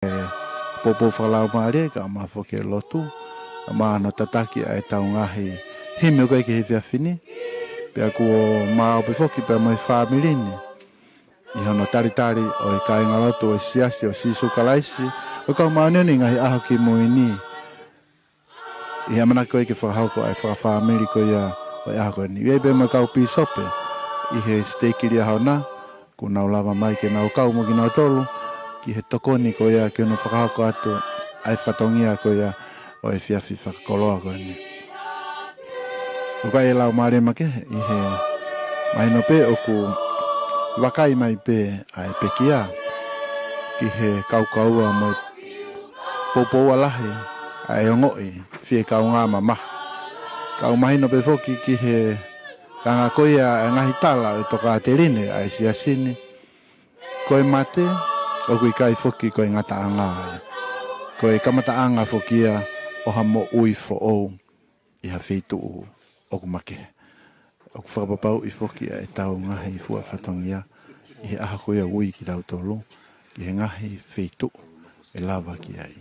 popo whalau maare ka ma foke lotu ma no tataki ai tau ngahi hime koe ki he whiawhini pia kuo maa pe foki pia mai family ni i hono tari o i kai ngalotu o siasi o sisu kalaisi o kau maanoni ngahi aho ki muini i hamana koe ke whahauko ai whafamili ko ia o i aho koe ni iei pe mai kau pisope i he steikiri aho na ku nau lava mai ke nau kau mo ki nau tolu ki he tokoni ko ia ke no whakahauko atu ai whatongia ko ia o e whiawhi whakakoloa ko ni o kai e lau maare make i he maino pe o ku wakai mai pe ai pekia ki he kaukaua mo popo alahi ai ongoi fie kau ngā mama kau mahino pe foki ki he kanga koia ngahi tala e toka terine ai siasini koe mate o kui kai foki koe ngata anga koe kamata anga fokia o hamo ui fo o i ha feitu o kumake o whakapapau i foki e tau ngahi fua whatongia i he aha koia ui ki tau tolu ki he ngahi feitu e lava ki ai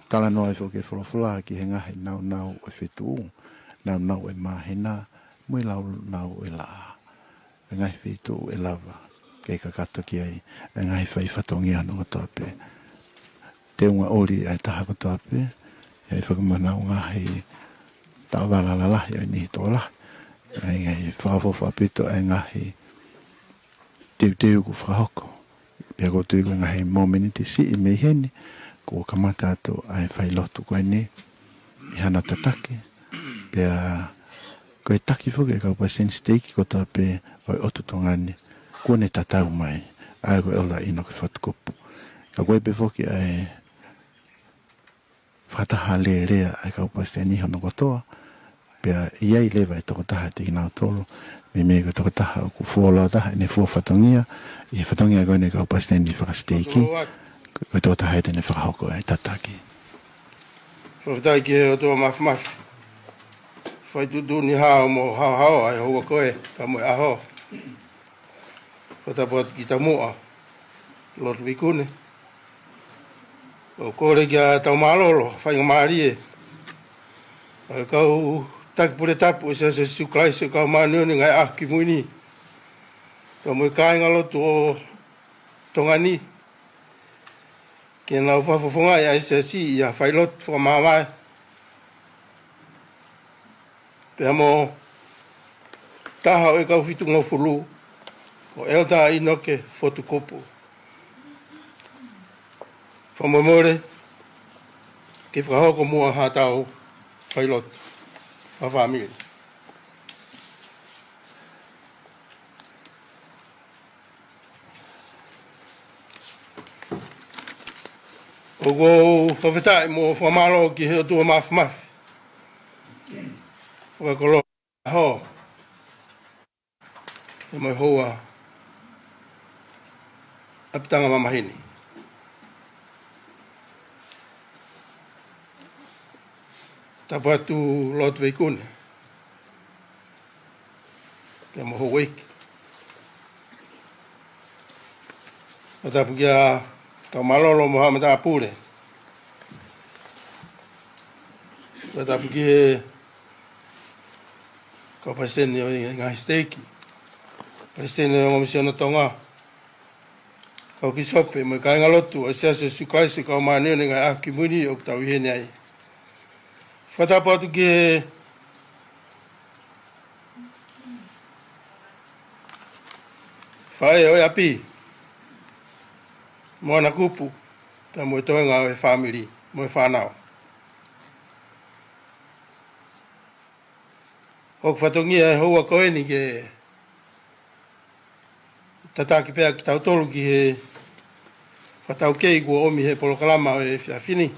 tala noa i foki e whalawhala ki he ngahi nau e feitu nau e mahena mui lau nau e laa e ngahi feitu e lava kei kakato ki ai e ngahi whai whatongia no katoape te unga ori ai taha katoape e whakamanau ngahi tau walalalahi ai nihi tola ai ngai whakawhawha pito ai ngahi teu ku whahoko pia ko tui ko ngahi momeniti si i mei heni ko kamata atu ai whai lotu koe ni i hana tatake pia koe taki whuke kau pa sen steiki ko ta pe oi otu tongani kone tatau mai ai koe ola Inoke Fotu Kupu ka koe pe whuke ai whataha le rea ai kau pa sen iho no kotoa pia iai lewa e toko taha te kinau tolo me ko toko taha ku fuola taha ne fuo whatongia i whatongia koe ne kau pa sen i whakasteiki koe toko taha e tene whakahoko ai tataki Whakataki he o toa mafi whai tutu ni hao mo hao ai hoa koe ka moe aho whatapat ki ta mua lot wikune o kore kia tau malolo whai ngamari e kau tak pure tapu sa se suklai se kau manu ni ngai ah ki muini ka moe kai ngalo to tongani ke na fa fonga ya se si ya fai lot fo mama pe mo taha e kau fitu ngo fulu o elda Inoke Fotu Kupu fa mo more ke fa ho ko mo ha tau fai lot a família. O go whawhetai mo whamaro ki heo tua maf. Wakolo ho. E mai hoa apitanga mamahini. Tapatu lot veikune. Kia moho weiki. Matapu kia tau malolo moha matapure. Matapu kia kau paseni o ngahi steiki. Paseni o ngomisiona Tonga. Kau pisope mo kai ngalotu o siase sukaisi kau maaneo ni ngai aki muni o tau ihene ai. Whatapu atu ki whae oi api moana kupu ta mo toenga o family mo whanau. Hok whatongia e hoa koe ni ke tataki pēa ki tau tolu ki he whatau kei kua omi he polokalama o e whiawhini.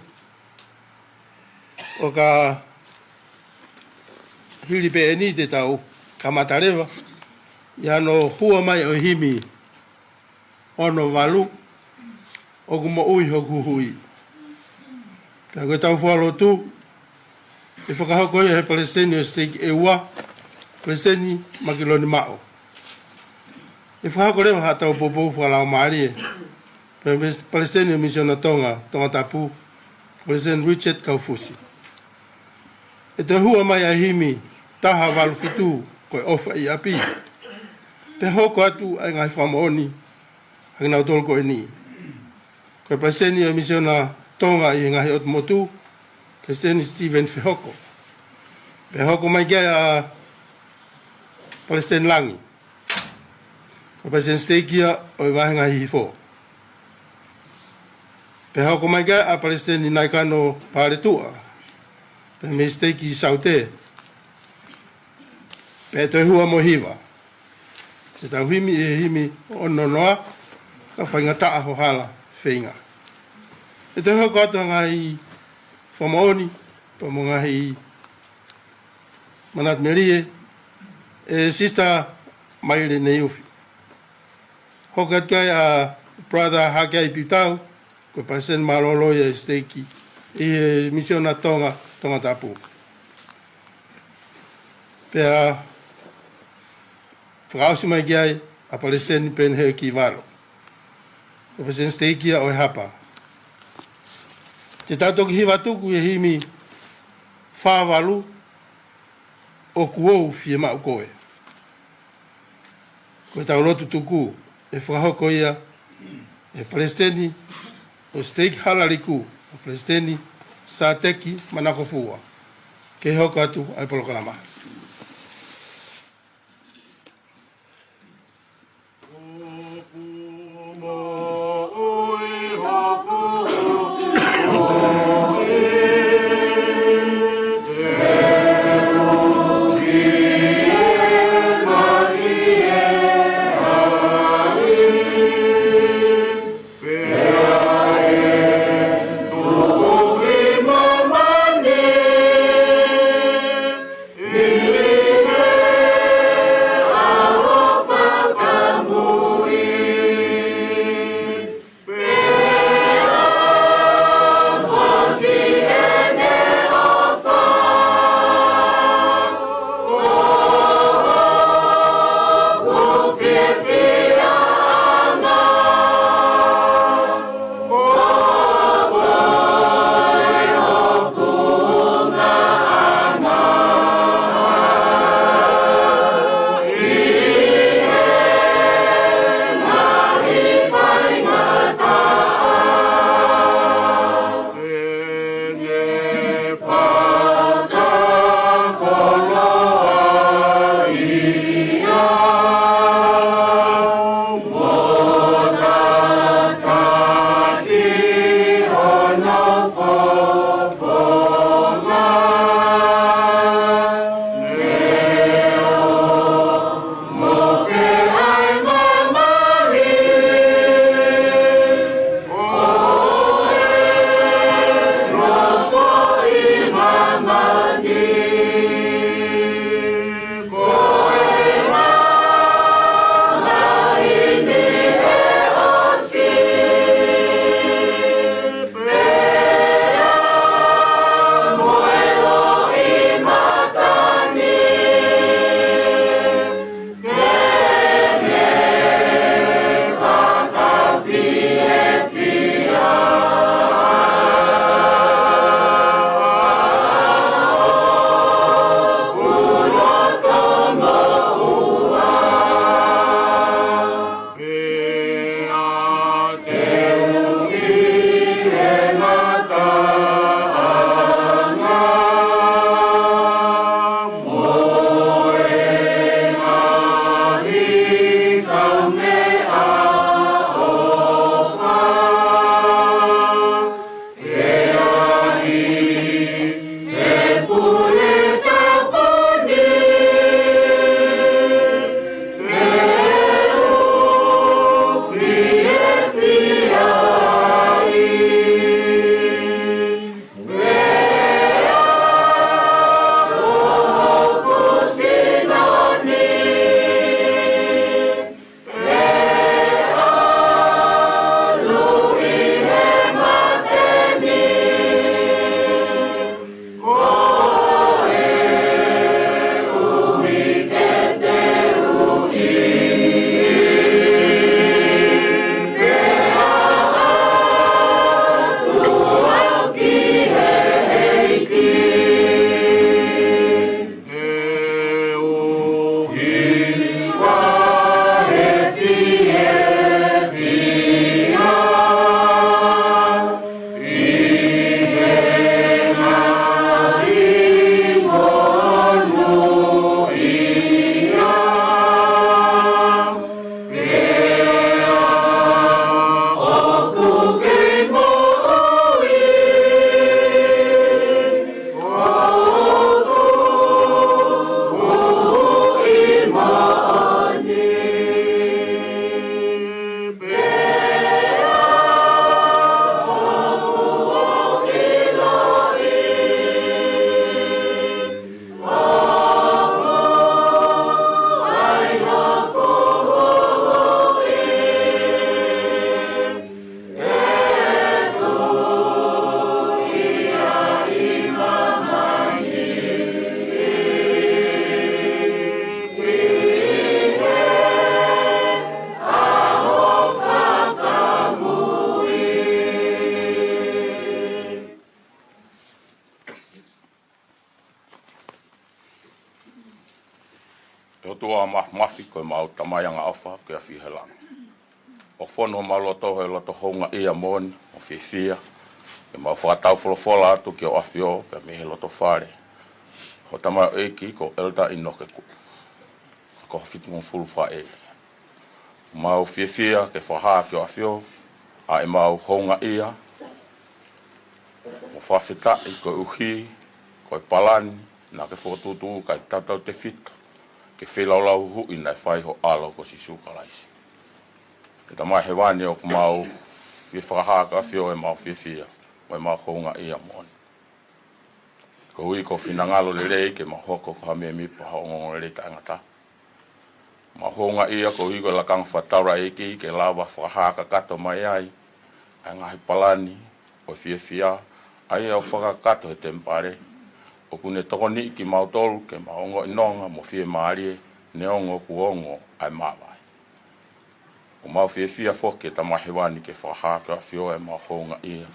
O ka hiri pe ni te tau kamatarewa ia no hua mai o himi ono walu o kumo ui hoku hui ka koe tau whalo tu e whakahoko he palestini o steiki e ua palestini makiloni mao e whakahoko rewa hatau popo whalao maari e Palestine Mission Tonga, Tongatapu, President Richard Kaufusi. E te hua mai a himi, taha walu fitu, koe ofa I api. Pe hoko atu ai ngai whamaoni, haki nau tolu koe ni. Koe President Mission Tonga I ngai ot motu, President Stephen Fehoko. Pe hoko mai kia a Palestine Langi. Koe President Stekia o I wahi ngai hifo. Pe hoko mai kia a Palestine Naikano Pāretua. Pe mistake saute. Pe te hua mohiwa. Se tau himi e himi ono noa, ka whaingata aho hala whainga. E te hua kata ngai whamaoni, pa mo ngai manat merie, e sista maile nei ufi. Hokat kai a brother Hakai Pitau, ko pasen maloloia e steiki, I misiona Tonga, Tongatapu. Pea whakausi mai kiai a Palestine pen heo ki waro. Ko pasen steikia o hapa. Te tatoki hiwa tuku e himi whāwalu o kuou fie mau koe. Ko tau rotu tuku e whakahoko ia e Palestine o steik halariku o Palestine sa teki manako fua. Ke hoko atu ai polokalama. Yeah. tua mafi koe mau tamayanga awha ke a whihelang. O whono mau loto he loto honga ia moni o whiwhia. Ke mau whakatau wholofola atu ki o awhio ke mihe loto whare. Ho tamai eiki ko elda Inoke ku. Ko whitu ngon fulu wha e. Mau whiwhia ke whaha ki o awhio. A e mau honga ia. Mo whawhita i koe uhi, koe palani, na ke Fotu kai tatau te whita. Ke whelaulau hui nei whai ho alo ko si sukalaisi. Ke tamai he wani o mau whakahaka whio e mau whiwhia, o e mau honga ia moni. Ko hui ko whinangalo le rei ke mau hoko ko hamea mipa haongongo le rei tangata. Mau honga ia ko hui ko lakang whataura eki ke lawa whakahaka kato mai ai. Ai ngahi palani, o whiwhia, ai au whakakato he tempare. O kune toko ni ki mautolu ke maongo inonga mo whie maarie neongo kuongo ai mawai. O mau whiwhia whoke ta mahewani ke whahaka a whio e mau honga ia.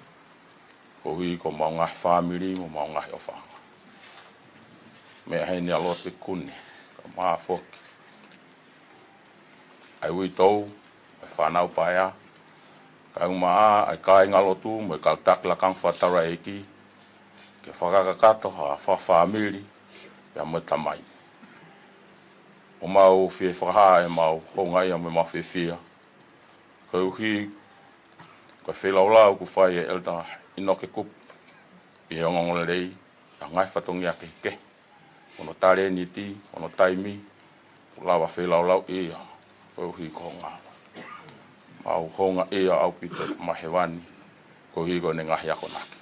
Ko hui ko mau ngahi whamiri mo mau ngahi o whanga. Mea hei ni aloa pe kune, ka maa whoke. Ai ui tou, ai whanau paia. Ka umaa ai kai ngalotu mo e kau takla kang whatara eki. Ke whakakakato ha whawhamiri pia mo tamai. O mau whie whakaha e mau honga ia mo mau whiwhia. Ka uhi, ka whelaulau ku whai e elda Inoke Kupu. I he ongongole rei, a ngai Matangiake ke. Ono tare ni ti, ono taimi, ku lawa whelaulau ia. Ka uhi ko ngā. Mau honga ia au pito mahewani, ko higo ne ngahi ako naki.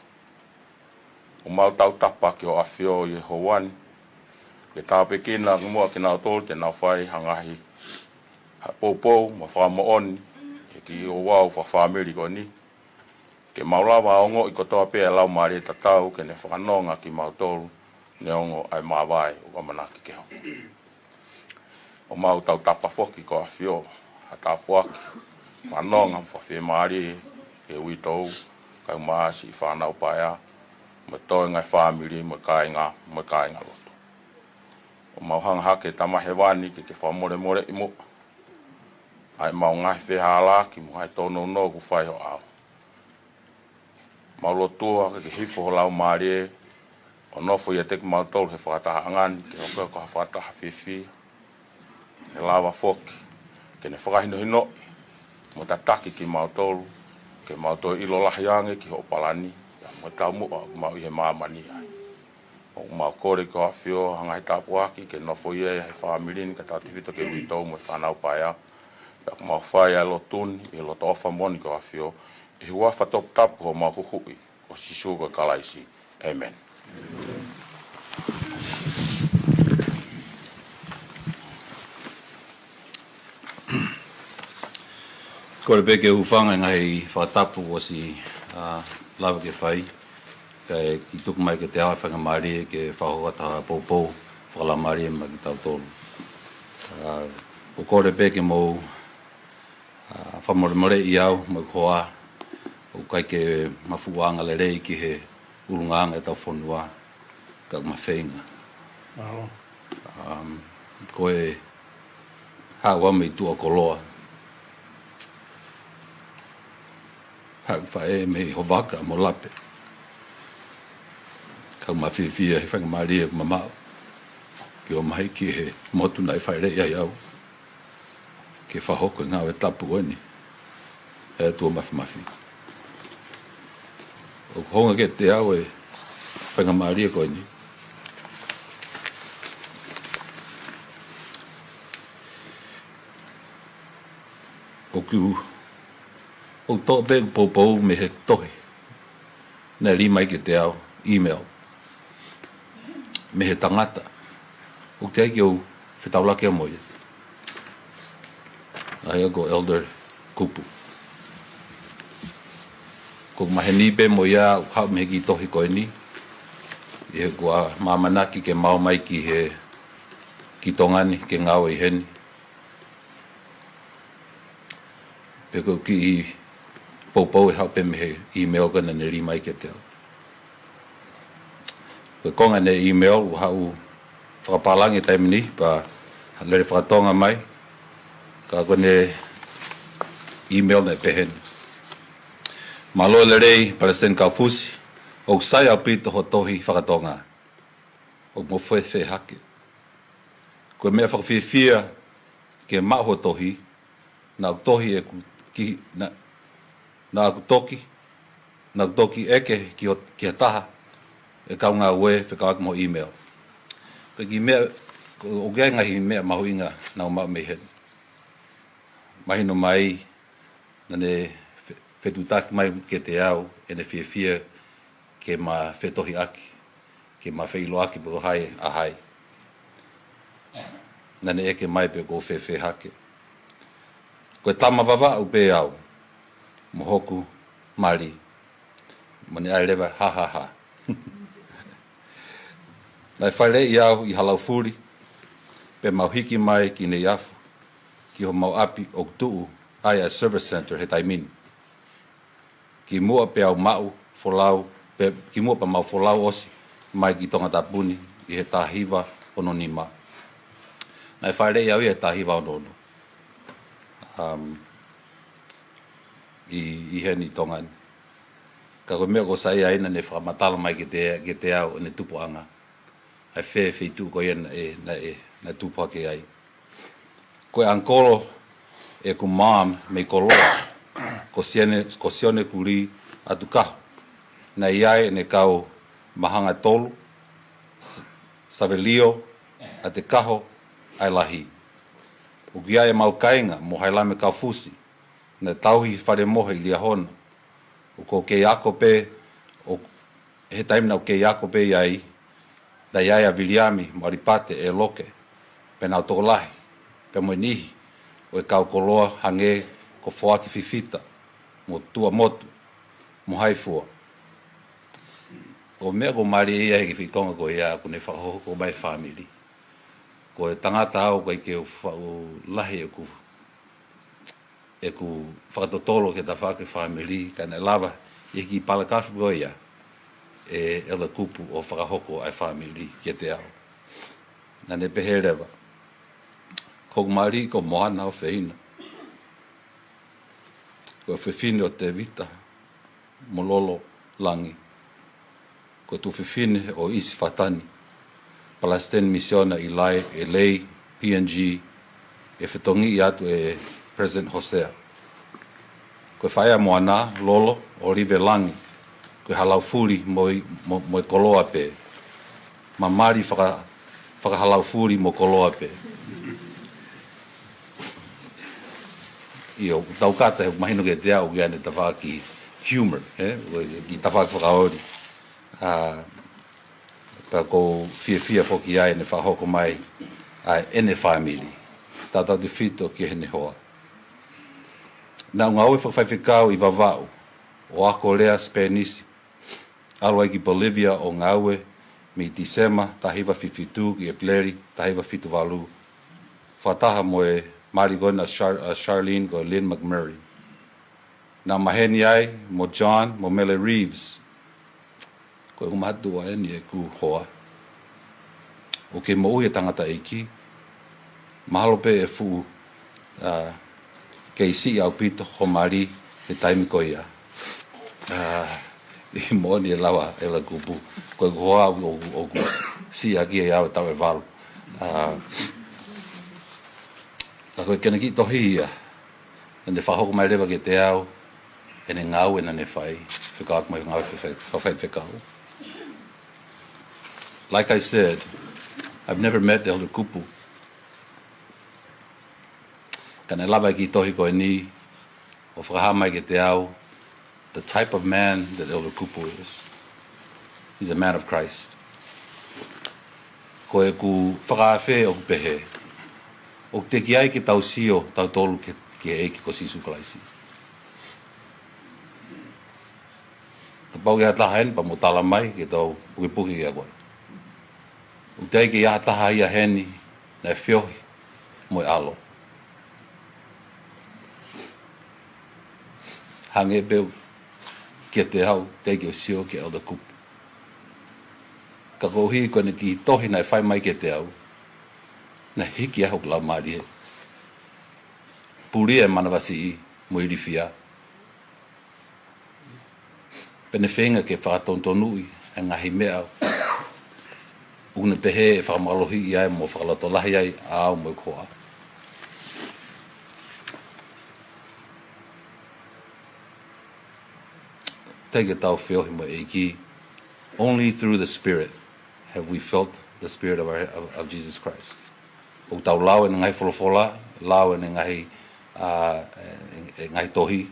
O mau tau tapa ki o awhio i ho wani, ke tāpe kina mua ki nao tolu te nao whai hangahi. Ha poupou, ma whamo oni, e ki o wau whawhamiri ko ni. Ke maulawa ongo i kotoa pia lau maari e tatau, ke ne whakanonga ki mau tolu, ne ongo ai mawai o kamanaki ke ho. O mau tau tapa whoki ko awhio, ha tāpuaki. Whanonga mwhawhia maari e ui tou, kai maasi i whanau paia, me toi ngai whamiri, me kāinga loto. O mau hangahake tamahe wani ke whamore more i mo. Ai mau ngai whehalaki, mo hai tono no ku whai ho au. Mau lotua ke hifo ho lau maari e, o nofo ia teku mau tolu he whakataha angani, ke hoka ko ha whakataha whiwhi. He lawa whoki, ke ne whakahino hino, mo tataki ki mautolu, ke mautolu ilo lahiange ki ho palani, ya mo tau mua mau i he mamani ai. O mau kore ko awhio hangai tapuaki, ke nofo ia he whamirini, ka tātifito ke uitou mo e whanau paia. Ya mau whai ai lo tuni, i lo tofa moni ko awhio, i hua whatop tapu ho mau huhui, ko sisu ko kalaisi. Amen. Kore peke uwhanga ngai whatapu o si lawa ke whai. Kai ki tuku mai ke te hawa whanga maari ke whahoataha poupou, whala maari ma ki tau tolu. O kore peke mou whamoremore i au, mo koa, o kai ke mafuanga le rei ki he urunganga e tau whonua, ka mawhenga. Koe hawa me tua koloa. Hau whae me ho waka mo lape. Kau mawhiwhia he whanga maari e mamau. Ki o mahi ki he motu nai whae rei ai au. Ke whahoko ngā e tapu ani. E tua mawhi. O honga ke te au e whanga maari e koe ni. O kiu o tō pēku pōpou me he tohi. Nē li mai ke te au, email. Me he tangata. O te aiki au whetaulake a moia. Ai ako elder Kupu. Ko mahe nipe moia o hau me ki tohi koe ni. I he kua mamanaki ke mau mai ki he ki tongani ke ngau i heni. Peko ki i poupou e haupe me he email kana ne ri mai ke te au. Koe konga ne email o hau whakapalangi taimini pa le whakatonga mai, ka kone email na pehen. Malo le rei, Palestine Kaufusi, o sai au pito ho tohi whakatonga, o mo whewhe hake. Ko mea whakawhiwhia ke maho tohi, na au tohi e ki, na au toki eke ki a taha, e kau ngā ue whekawak mo email. Ka ki mea, o gai ngahi mea mahu inga na o mau mehen. Mahino mai, nane whetutaki mai ke te au, e ne whiawhia ke ma whetohi aki, ke ma whailo aki pako hai a hai. Nane eke mai pe ko whewhe hake. Koe tama wawa au pe au, mo hoku mari, mani ai lewa ha ha ha. Nai whaile i au i halau furi, pe mau hiki mai ki ne iafu, ki ho mau api o tuu ai a service center he taimini. Ki mua pe au mau folau, ki mua pa mau folau osi, mai ki Tongatapuni, i he tahiwa ono ni ma. Nai whaile i au i he tahiwa ono ono. I he ni tongani. Ka koe mea ko sai aina ne whakamatala mai ke te au ne tupu anga. Ai whi tu ko ia na tupu ake ai. Koe ankolo e ku mom me koloa ko sione kuri atu kaho. Na iai ne kau mahanga tolu, savelio a te kaho ai lahi. Uki ai mau kainga mo hailame kau fusi, na tauhi whare mohe i lia hona. Uko ke ako pe, he taimna o ke ako pe iai, da iai a viliami mo aripate e loke, pe nau toko lahi, pe moe nihi, o e kau koloa hange ko whoaki fifita, mo tua motu, mo haifua. O mea ko mari ia e ki whitonga ko ia, ko ne whahoho ko mai family. Ko e tangata au kai ke o lahi e ku whakatotolo ke ta whake family, ka ne lava i ki palakafu ko ia, e ela kupu o whakahoko ai family ke te au. Na ne pehe rewa. Ko mari ko mohana o whehina. Ko whewhine o te vita, mololo langi. Ko tu whewhine o isi whatani. Palestine Missiona i lai, e lei, PNG, e whetongi i atu e President Hosea. Koe whaia moana, lolo, o rive langi, koe halau furi mo e koloa pe. Ma mari whakahalau furi mo koloa pe. Io, taukata he mahino ke te au kia ne tawha ki humor, ki tawha ki whakaori. Pa ko fia foki ai ne whahoko mai ai ene family. Tata te fito ki hene hoa. Nā ngā oe whakawhaiwhikau i wawau, o ako lea Spenisi, alwai ki Bolivia o ngā oe, mi Disema, tahiwa whiwhitu ki e Pleri, tahiwa whitu walu. Whataha mo e Marigona Charlene ko Lynn McMurray. Nā maheni ai, mo John, mo Mele Reeves, ko e umahatu a eni e ku hoa. O ke mo uhe tangata eiki, mahalo pe e fu ke isi au pito ho mari he taimi ko ia. I moni e lawa e la kupu, ko e hoa o si aki e au tau e walu. Ka koe kena ki tohi ia, e ne whahoko mai rewa ke te au, e ne ngau e na ne whai, whikaak mai ngau whawhai whikau. Like I said, I've never met Elder Kupu. Kana lava ki tohi koe ni, o whakahamai ke te au, the type of man that Elder Kupu is. He's a man of Christ. Koe ku whakawhe o pehe. O te ki ai ki tau sio, tau tolu ke eiki ko sisu kalaisi. Ta pau ki hataha hen pa mo tala mai ke tau puki ki a koe. O te ki hataha ia heni na whiohi mo e alo. Hange peu ke te hau, te ki o sio ke Elder Kupu. Ka kouhi koe ne ki tohi nai whai mai ke te au. na hiki ahok la mari he. Puri e manawasi I mo irifia. Pene whenga ke whakatontonu I e ngahi mea una pehe e whamalohi I ai mo whakalotolahi ai ao mo koa. Take a tau whiohi mo eiki. Only through the Spirit have we felt the Spirit of Jesus Christ. O tau lau e ngai wholofola, lau e ngai tohi,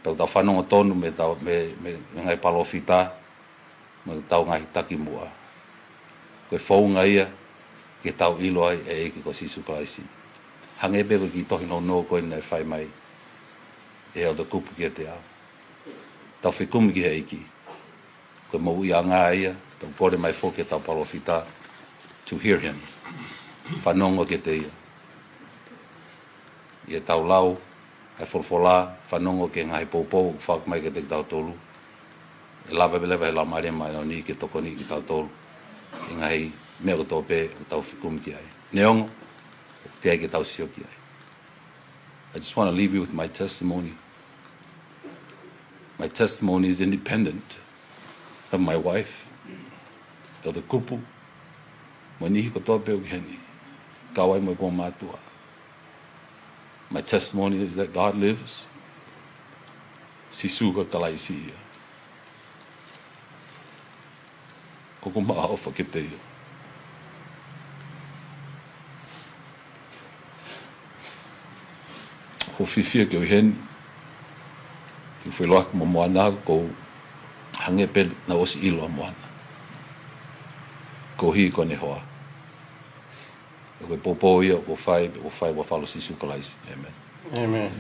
tau whanonga tonu me ngai palofita, me tau ngai taki mua. Koe whaunga ia, ke tau ilo ai e eke ko Sisu Kalaisi. Hange beko ki tohi no koe nei whai mai, e o da kupu ki te au. Tau whikumi ki he eiki. Koe mau ia ngā ia, tau kore mai whoke tau palofita, to hear him. Whanonga ke te ia. Ia tau lau, hai wholwhola, whanonga ke ngai poupou, whak mai ke te tau tolu. E lawa belewa he la maria mai o ni ke tokoni ki tau tolu. I ngai mea ko tōpe, o tau whikumi ki ai. Neongo, te ai ke tau sio ki ai. I just want to leave you with my testimony. My testimony is independent of my wife, of the kupu, mo nihi ko tōpe o kiheni, kawai mo kō mātua. My testimony is that God lives, Sisu ka Kalaisi ia. O ko maa ofa ke te ia. Ko whiwhia ke o heni, ki wheloak mo moana ko hange pe na osi ilo a moana. Ko hi ko ne hoa. O koe popo ia, o whai wa whalo Sisu Kalaisi. Amen. Amen.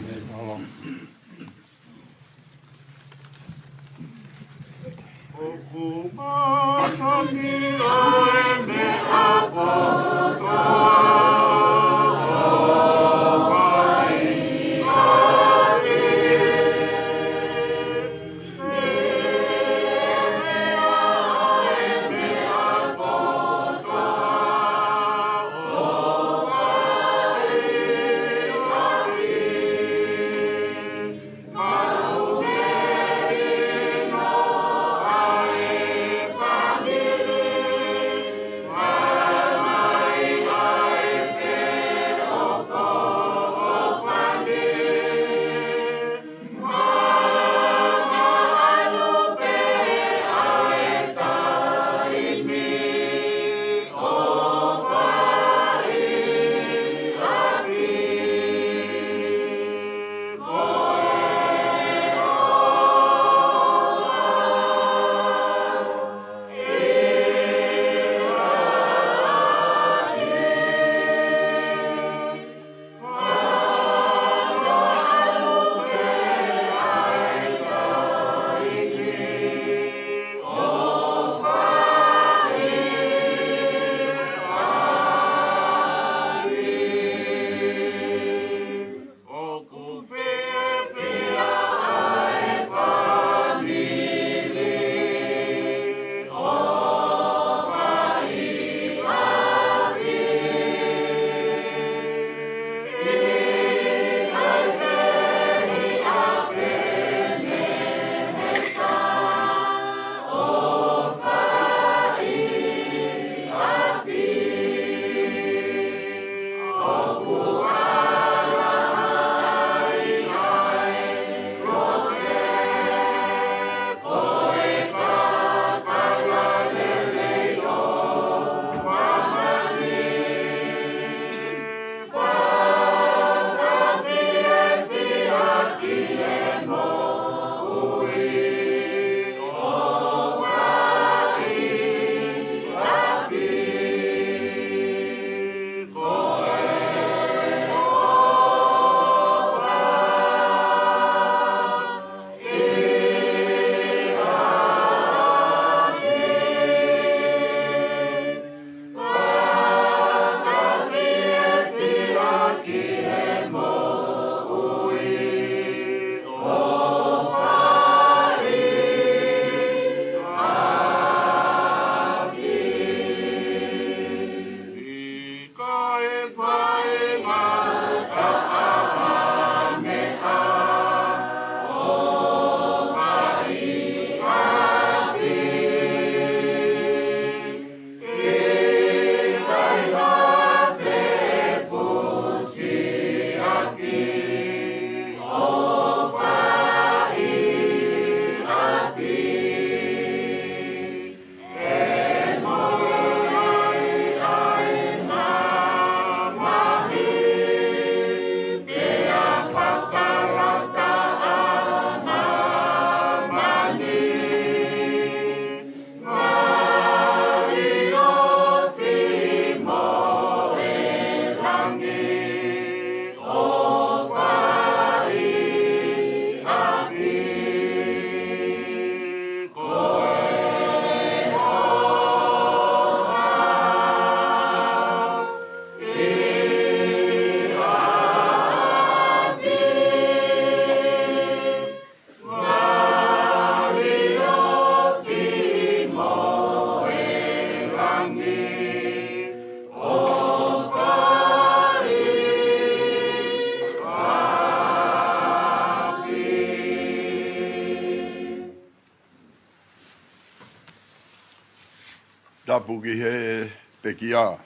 Tapu ki he pekia.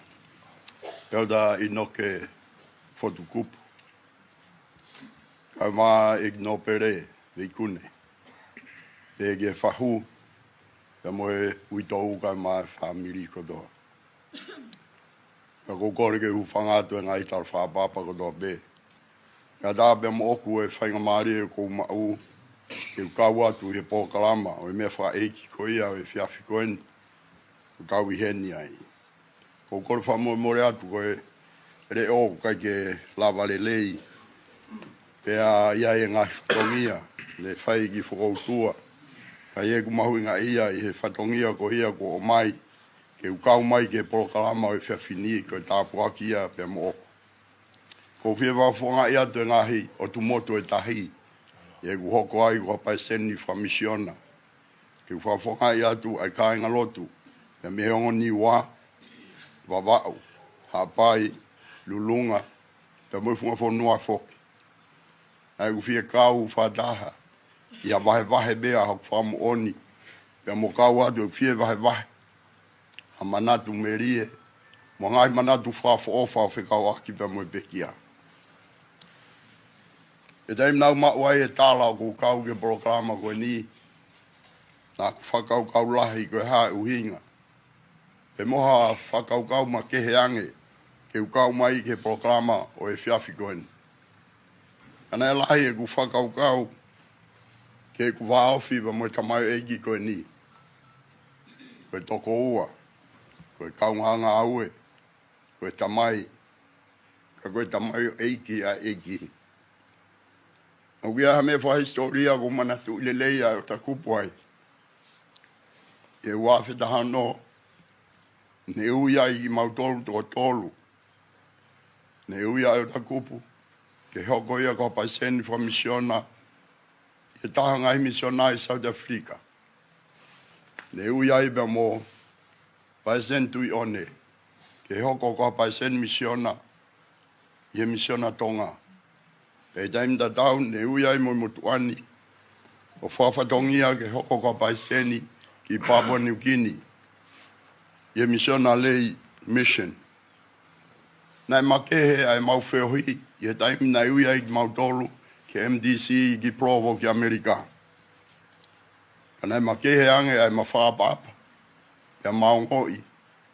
Pelda Inoke Fotu Kupu. Ka ma ignopere vikune. Pege fahu. Ka moe uitou ka ma family ko do. Ka kokore ke ufanga tu ngai tar fa papa ko do be. Ka da be mo ku e whainga maari ko mau. Ke kawa tu he po kalama o me fa eiki ko ia o fiafi koen. Ka wi heni ai. Ko kor fa mo more atu ko e re o ka ke lava le lei. Pea ia e ngā whatongia, le whai ki whakautua. Ka ie ku mahuinga ia i he whatongia ko ia ko o mai. Ke ukau mai ke porokalama o e whiawhini ko e tāpuaki ia pea mo oko. Ko whia wawhonga ia tu e ngahi o tu moto e tahi. Ie ku hoko ai ko hapai seni whamisiona. Ke wawhonga ia tu ai kāinga lotu. Pea me hongo ni wā, wawau, hapai, lulunga, pea mo funga whanua whoki. Ai ku fia kau whadaha. Ia vahe bea hau whamu oni. Pea mo kau atu e fia vahe. Ha manatu merie. Mo ngai manatu whawha ofa o whekau aki pea mo e pekia. E taim nau mauai e tāla o kau ke proklama koe ni. Nā ku whakau lahi koe hae uhinga. E moha whakau ma kehe ange. Ke ukau mai ke proklama o e whiawhi koe ni. Ana e lahi e ku whakau ke ku waofi wa mo e tamai eiki koe ni. Koe toko ua, koe kaunganga aue, koe tamai, ka koe tamai eiki a eiki. O kia hame wha historia ko manatu lelei a ta kupu ai. E wafe taha no, ne uia i mautolu to tolu. Ne uia o ta kupu. Ke hoko ia ko paiseni fra misiona. E taha ngai misiona i South Africa. Ne uia i bea mo paiseni tui one. Ke hoko ko paiseni misiona. Ie misiona Tonga. E taim da tau ne uia i mo mutuani. O whawhatongia ke hoko ko paiseni ki Papua New Guinea. Ie misiona lei mission. Nai makehe ai mau wheohi. Ie taimi nai uia i mautolu ke MDC ki Provo ki Amerika. Kanai makehe ange ai mawhapapa. Ia maungoi.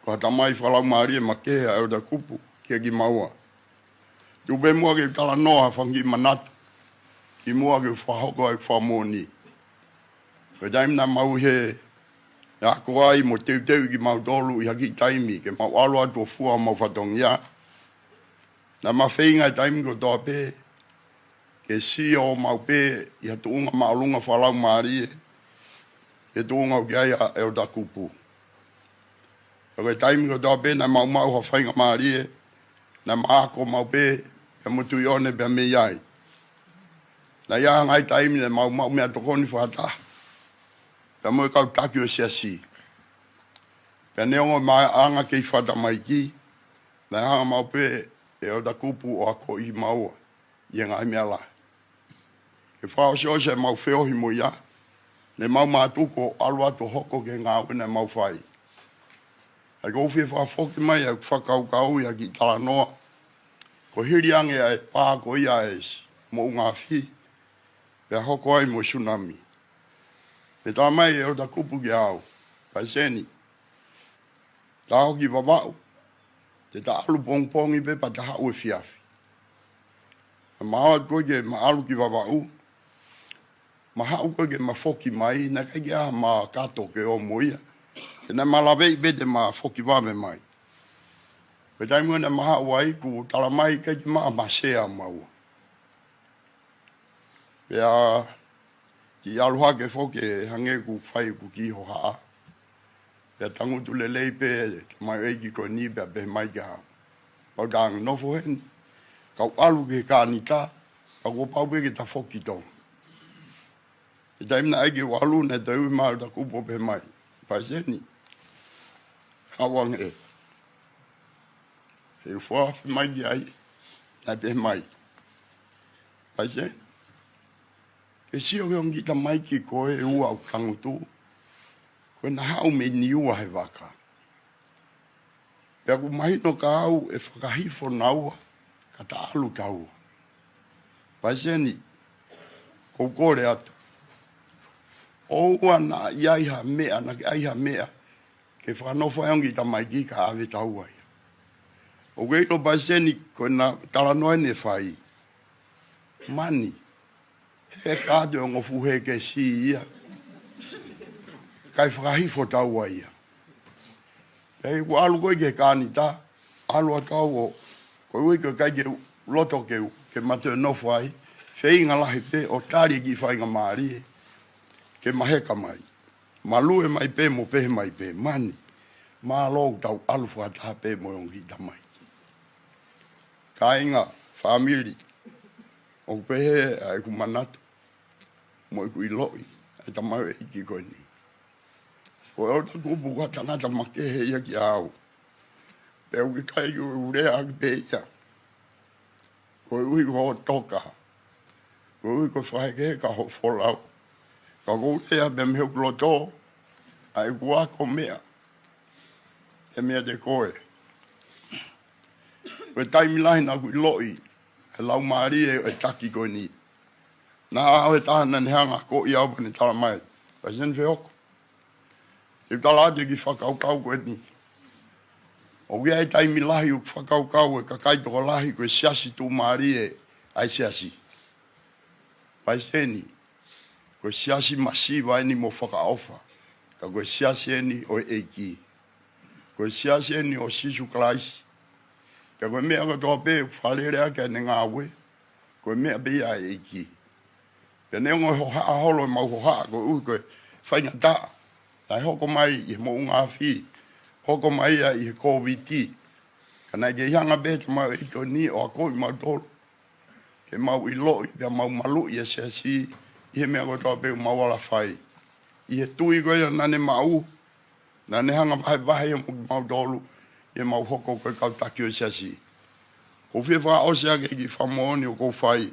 Ko hata mai whalau maari e makehe ai o da kupu kia ki maua. Tupe mua ke kala noa whangi manatu. Ki mua ke whahoko ai whamoni. Ko taimi na mau he ia ko ai mo teu ki mautolu i haki taimi ke mau alo atu o fua mau whatongia. Na mawhinga taimi ko toa pē, ke si o mau pē, i ha tuunga maalunga whalau maari e, ke tuunga o kia ia e o da kupu. Ko taimi ko toa pē, na mau ha whainga maari e, na maako mau pē, e mutu i one pia me iai. Na ia ngai taimi na mau mea tokoni whata, pia mo e kau taki o siasi. Pia neongo mai anga kei whata mai ki, na hanga mau pē, e o da kupu o ako i maua, i ngai mea la. E whao se ose mau whiohi mo ia, ne mau mātuko alu atu hoko ke ngā wina mau whai. Ai kou whia whafoki mai au whakau ia ki tala noa, ko hiri ange ai pā ko ia e mo ngā whi, pia hoko ai mo tsunami. E tā mai e o da kupu ki au, pai seni, tā hoki wawau, te ta alu pongpongi pe pa ta hau e fiafi. Ma hawa koe ke ma alu ki wawau, ma hau koe ke ma foki mai, na kai kia ma kato ke o moia. E na malawei pe te ma foki wame mai. Pe taimua na ma hau ai, ku tala mai kai ki ma sea maua. Pea, ki aluha ke foki hange ku whai ku ki ho haa. Pea tangutu le lei pe, mai eiki ko ni pea pe mai ki haa. Pau tāng nofo hen, kau alu ke kānita, kau ko pau pe ke ta foki tong. E taimna aike walu na te ui mau ta kupo pe mai. Pai seni, hawang e. E whaafi mai ki ai, na pe mai. Pai seni, ke sio ke ongi ta mai ki koe e ua au kangutu, koe na hau me ni ua he waka. Pea ku mahino ka au e whakahifo naua, ka ta alu taua. Paiseni, kou kore atu. O ua na iaiha mea, na ke aiha mea, ke whanofo eongi ta mai ki ka ave taua ia. O keito paiseni, ko na talanoa ne whai. Mani, he kāte o ngofu he ke si ia. Kai whakahifo taua ia. Hei ku alu koe ke kāni ta, alu atau o, koe ke kai ke loto ke mate no whai, wheinga lahi pe o tāri ki whainga maari ke maheka mai. Malue mai pe mo pehe mai pe, mani, maa lou tau alu whataha pe mo yongi ta mai. Ka inga, whamiri, o pehe ai ku manatu, mo iku iloi, ai ta mai e ki koe ni. Ko e o ta kupu ka tangata makehe ia ki au. Pe au ki kai ki urea aki pe ia. Ko e ui ko toka. Ko ui ko whaike ka ho wholau. Ka ko urea pe meheu kuloto. Ai kua ko mea. E mea te koe. Ko e taimi lahi na kui loi. E lau maari e taki koe ni. Nā au e tahana ne hanga ko i au pane tala mai. Ka sen whioko. Te tala ate ki whakaukau koe ni. O kia e taimi lahi u whakaukau e ka kaitoko lahi koe siasi tu maari e ai siasi. Pai seni, koe siasi masiva eni mo whakaofa. Ka koe siasi eni o eiki. Koe siasi eni o sisu klaisi. Ka koe mea ka toa pe whalerea kia ne ngā we. Koe mea pe ia eiki. Ka neongo ho haa holo e mau ho haa koe ui koe whainga taa. Tai hoko mai i mo unga whi, hoko mai i COVID. Kana ke hianga beta mau e to ni o a koi mau tolu. Ke mau i loi, pia mau malu i e si, i he mea kotoa peu mau ala whai. I he tui koe nane mau, nane hanga vahe o mau tolu, i he mau hoko koe kau taki o si. Ko whia wha osea ke ki whamooni o kou whai.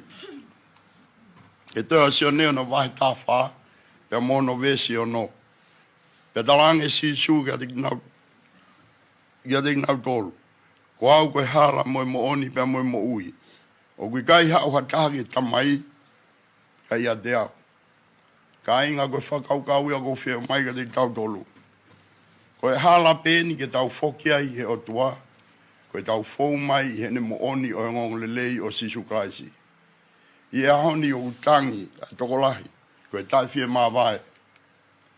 Ke toa sio neo no vahe tā wha, pia mono vesi o no. Pe talange si su kia te nau tolu. Ko au koe hala moe mo oni pia moe mo ui. O kui kai hau hatake tamai ka ia te au. Ka inga koe whakaukau ia ko whia mai ka te tau tolu. Koe hala pēni ke tau whokia i he o tua. Koe tau whou mai i hene mo oni o ngong lelei o sisu kraisi. I e ahoni o utangi a tokolahi. Koe tai whia maa vae.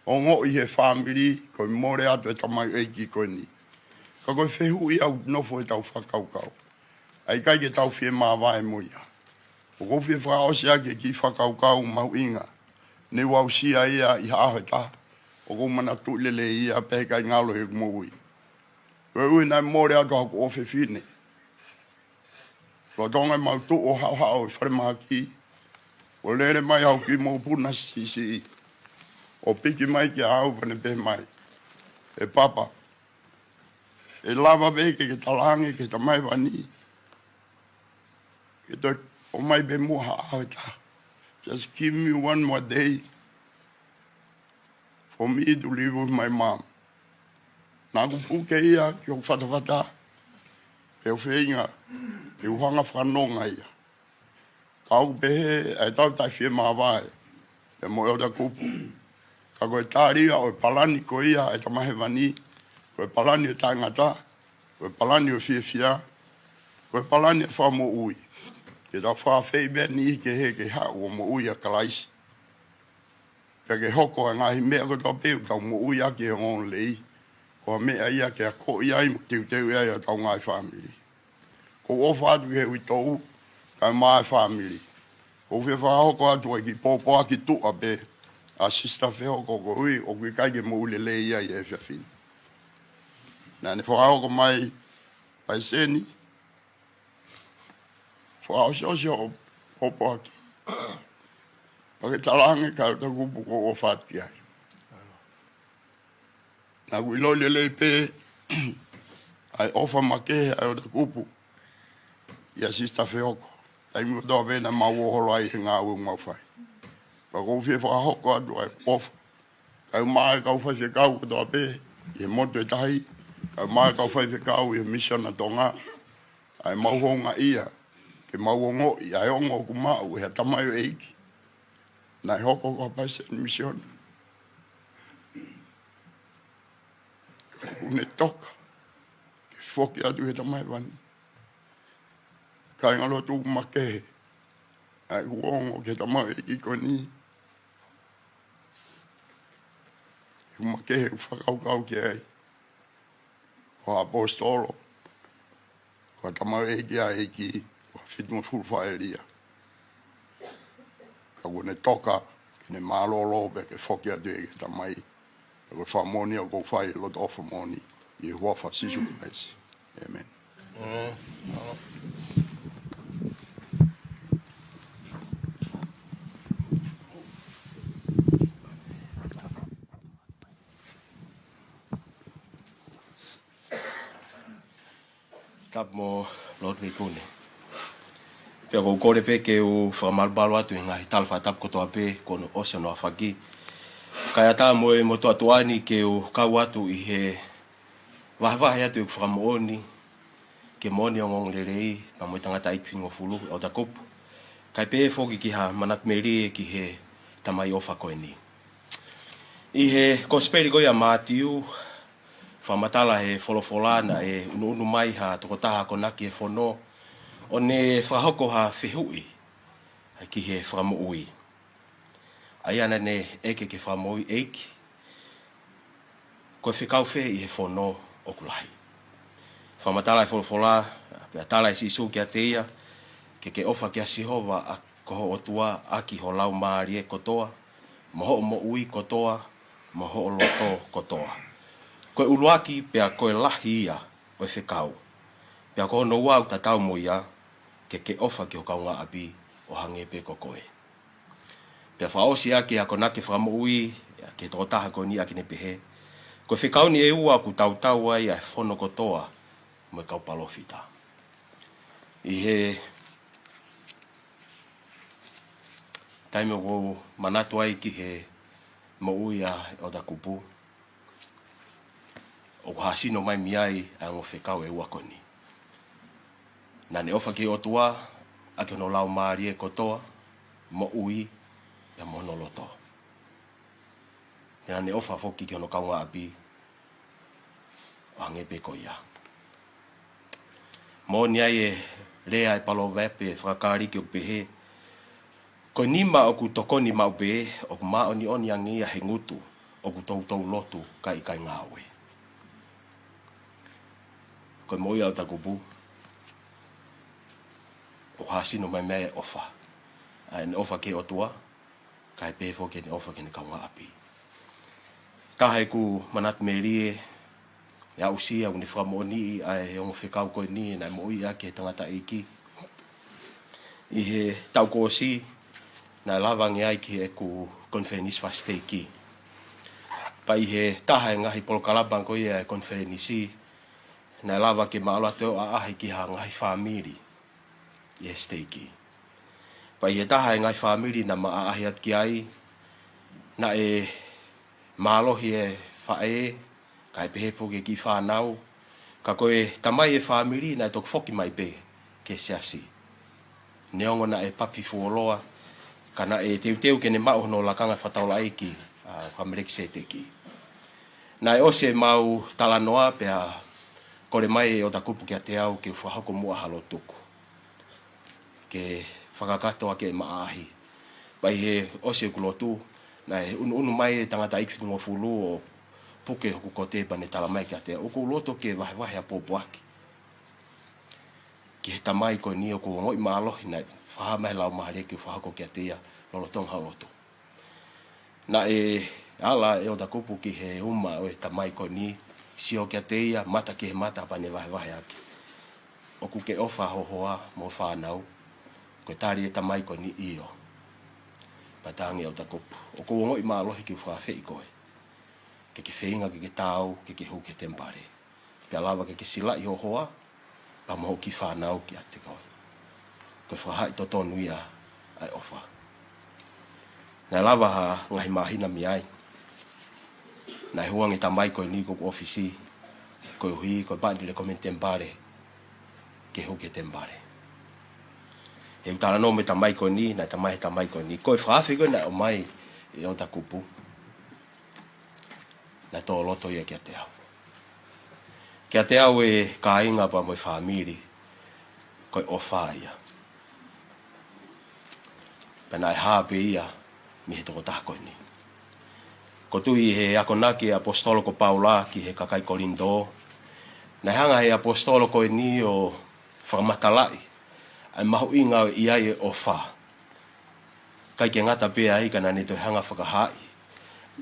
O ngō i he whāmiri, koe more atu e tamai eiki koe ni. Ka koe whehu i au nofo e tau whakaukau. Ai kai ke tau whie māwae moia. O kou whie whakaosia ke ki whakaukau mau inga. Ne wau sia ia i haahe ta. O kou mana tūlele ia pehe kai ngalo he kumoi. Koe ui nai more atu hako ofe whine. Koe tonga mau tu o hao hao i whare maha ki. O lere mai hau ki mou puna si. O piki mai ki au pane pe mai. E papa. E lava beke ke talange ke tamai wani. Ke toi o mai be muha au ta. Just give me one more day for me to live with my mom. Nā ku puke ia ki o whatawhata. E o whenga. E o hanga whanonga ia. Kau pehe e tau tai whie mawae. E mo eo da kupu. Ka koe tāria o palani ko ia e tamahe wani, koe palani o tangata, koe palani o whiawhia, koe palani o wha mo ui. Ke tau wha whei ni ke he ke hau o mo ui a kalaisi. Ka ke hoko a ngahi mea ko tau peu tau mo ui a ke ngon lei, ko a mea ia ke a ko ia i mo teu ia i a tau ngai whamiri. Ko ofa atu he ui tou, ka mai whamiri. Ko whia wha hoko atu e ki pōpoa ki tu a pe, a sista feo ko ui o kui kai ke mo ulele ia i e whiawhini. Nā ne whakao ko mai pai seni, whakao sio o poaki. Pake talange ka ta kupu ko o whati ai. Nā kui lolele pe, ai ofa makehe ai o ta kupu, i a sista feo ko. Tai mua toa vena mau oholo ai he ngā ua mau whai. Ka kou whia whakahoko atu ai ofa. Kau mai kau whai kau katoa pe, i he moto e tahi, Ka mai ka fai kau i mission na Tonga. Ai mauhonga ia. Ke mauhongo i ai ongo ku mau he tamai o eiki. Nai hoko ko paisa mission. Une toka. Ke foki atu he tamai wani. Kai ngalo tu makehe. Ai uongo ke tamai eiki ko ni. Makehe whakau ke ai. Ko apostolo. Ko tamai eiki a eiki. Ko whituma fulwhaeria. Ka kune toka. Kine malolo pe ke foki atu e ke tamai. Ko whamoni o ko whai lot of moni. I huafa sisu kinaisi. Amen. Tap mo Lord Vikune. Pea ko kore pe ke o whamalbalo atu inga hi talwha tap kotoa pe kono ose no awhaki. Kai ata mo e moto atuani ke o kau atu i he wahawahi atu i whakamooni ke moni o ngong lerei pa mo tangata ikwingo fulu o ta kupu. Kai pe foki ki ha manat meri ki he tamai ofa koe ni. I he kosperi koia Matiu whamatala he wholofolana e unu mai ha toko taha ko naki e whono o ne whahoko ha whihui ki he whakamoui. Ai ana ne eke ke whamoui eiki koe whikau whe i he whono o kulahi. Whamatala e wholofola pia tala e sisu ki a teia ke ofa ki a Sihova a koho o tua aki ho lau maari e kotoa moho o mo ui kotoa moho o loto kotoa. Koe uluaki pea koe lahi ia o e whekau. Pea koe no wau ta tau mo ia ke ofa ki o kaunga api o hange pe ko koe. Pea whaosi aki a ko nake whamo ui ke toko taha ko ni aki ne pehe. Koe whekau ni e ua ku tau tau ai a whono kotoa mo e kau palofita. I he taime o manatu ai ki he mo ui a o da kupu. O hasino mai miai a ngo whekau e ua koni. Nane ofa ki o tua, a ke no lau maari e kotoa, mo ui, e mo no loto. Nane ofa foki ki ono kaunga api, o hange pe ko ia. Mo ni ai e rea e palo vepe, e whakakari ki o pehe, ko nima o ku tokoni mau pe, o ku maa oni oni angia he ngutu, o ku tau lotu kai ngawe. Ko mo ia o ta kupu. O hasino mai mea ofa. Ne ofa ke o tua. Kai pefo ke ne ofa ke ne kaunga api. Kahai ku manat merie. Ya usia uni whamoni ai ongo whekau koe ni. Nai mo ia ke tangata iki. I he tau ko si. Nai lawangi ai ki e ku konferenis faste ki. Pa i he taha e ngahi polkalabang ko ia e konferenisi. Nai lava ke maalo ateo a ahi ki ha ngahi whamiri. Yes, teiki. Pa i he taha e ngai whamiri na maa ahi at ki ai. Na e maalohi e whae. Ka e pehepo ke ki whanau. Ka koe tamai e whamiri na e tok foki mai pe. Ke siasi. Neongo na e papi fuoloa. Ka na e teu ke ne mao no lakanga whataula eiki. Kamereki se teki. Na e ose mau talanoa pea. Kore mai o ta kupu ki a te au ke whahako mua halo tuku. Ke whakakatoa ke maahi. Pai he ose kulotu. Na he unu mai tangata ikitu ngō fulu o puke hoku ko te pane tala mai ki a te au. Oku loto ke wahe a pōpuaki. Ki he tamai koe ni o ko ngoi maalohi na whaha mai lau mahare ki whahako ki a te ia lolo tonga loto. Na e ala e o ta kupu ki he uma o e tamai koe ni sio ki a te ia mata ki he mata pane wahe aki. Oku ke ofa hohoa mo whanau. Koe tari e tamai koe ni iyo. Patangi o ta kupu. O ko ngoi maalohi ki whawhei koe. Ke wheinga ke tau, ke hu ke tempare. Pia lava ke sila i hohoa, pa moho ki whanau ki ate koe. Koe whahai to tonu ia ai ofa. Nai lava ha ngahi mahina mi ai. Nai huangi tamai koe ni kuku ofisi. koe hui, koe bandi le komen tembare, ke hoke tembare. E utala no me tamai koe ni, na tamai koe ni. Koe whaafi koe na o mai e o ta kupu. Na tō loto ia kia te au. Kia te au e ka inga pa moi whaamiri, koe o whaia. Pena e hāpe ia, mi he toko taha koe ni. Ko tui he akonaki apostolo ko Paula ki he kakai Korindo. Na hanga he apostolo koe ni o whakamatalai. Ai mahu inga o iai o wha. Kai ke ngata pēa ika na ne toi hanga whakahai.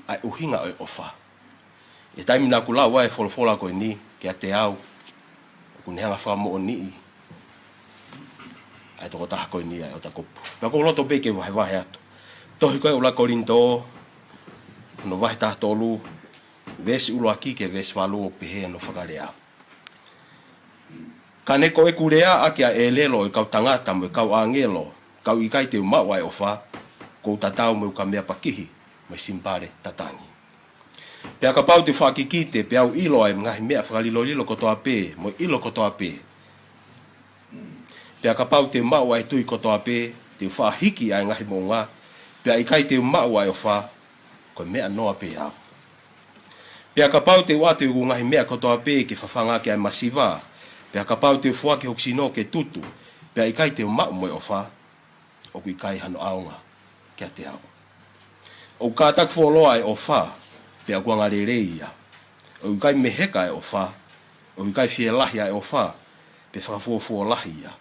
Ai uhinga o wha. E taimina kula wai wholofola koe ni kia te au. Kune hanga whamo o ni. Ai toko taha koe ni ai o ta kupu. Pea ko loto peke wahe atu. Tohi koe ula Korindo. No wahi tahtolu, vesi ulo aki ke vesi walu o pehe no whakarea. Ka neko e kurea akia e lelo e kau tangata mo e kau angelo, kau ikai te umawai o wha, kou tatau mo ka mea pakihi, mo simpare tatangi. Pea ka pau te whakikite, pea u ilo ai ngahi mea whakalilo lilo kotoa pe, mo ilo kotoa pe. Pea ka pau te umawai tui kotoa pe, te whahiki ai ngahi mo ngā, pea ikai te umawai o wha, ko mea noa pe au. Pea ka pau te wate ugu ngahi mea kotoa pe ke whawhanga ke ai masiva. Pea ka pau te fua ke hoksino ke tutu. Pea ikai te umau moe o wha. O kui kai hano aunga kia te au. O ka tak wholoa e o wha. Pea kua ngare reia. O kai meheka e o wha. O kai fie lahi e o wha. Pe whakafuafua lahi ia.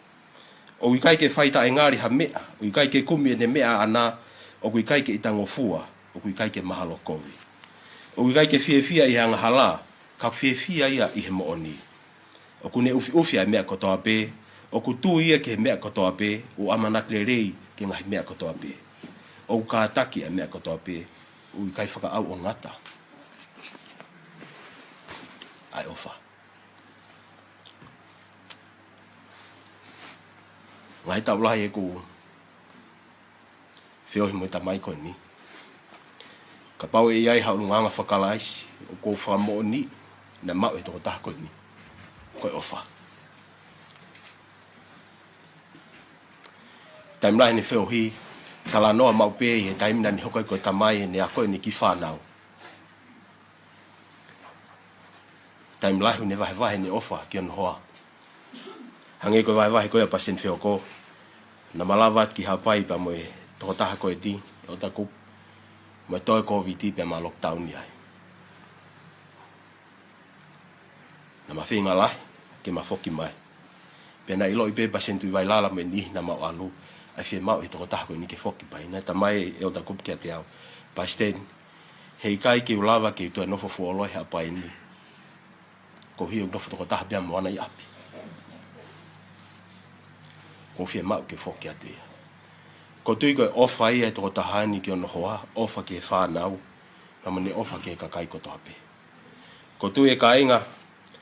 O kai ke whaita e ngari ha mea. O kai ke kumi e ne mea ana. O kai ke itango fua. O kui kai ke mahalo kovi. O kui kai ke fiefia i hanga hala, ka fiefia ia i he mooni. O ku ne ufi ai mea kotoa pe, o ku tu ia ke mea kotoa pe, o amanakle rei ke ngahi mea kotoa pe. O ka ataki ai mea kotoa pe, o kui kai whaka au o ngata. Ai ofa. Ngai taulahi e ku whiohi mo i tamai koe ni. Ka pau e iai haurunganga whakalaisi, o kou whamo ni, na mau e toko taha koe ni. Koe ofa. Taimlahi ni whiohi, tala noa mau pēi he taimina ni hokai koe tamai ne a koe ni ki whanau. Taimlahi ne vahe ni ofa ki on hoa. Hange koe vahe koe a pasen whioko, na malavat ki hapai pa mo e toko taha koe ti, o ta kupu. Mo toi COVID pe ma lockdown ni ai. Na ma whinga lai, ke ma foki mai. Pena ilo i pe pasentu vai lala me ni na ma alu. Ai fie mau i toko taha koe ni ke foki pai. Na tamai e o ta kupu kia te au. Pasten, hei kai ke ulawa ke tu e nofo fuoloi ha pai ni. Ko hi o nofo toko taha pia moana i api. Ko fie mau ke foki a te. Ko tui koe ofa ia e toko tahani ki ono hoa, ofa ke whanau, na mani ofa ke kakai koto hape. Ko tui e ka inga,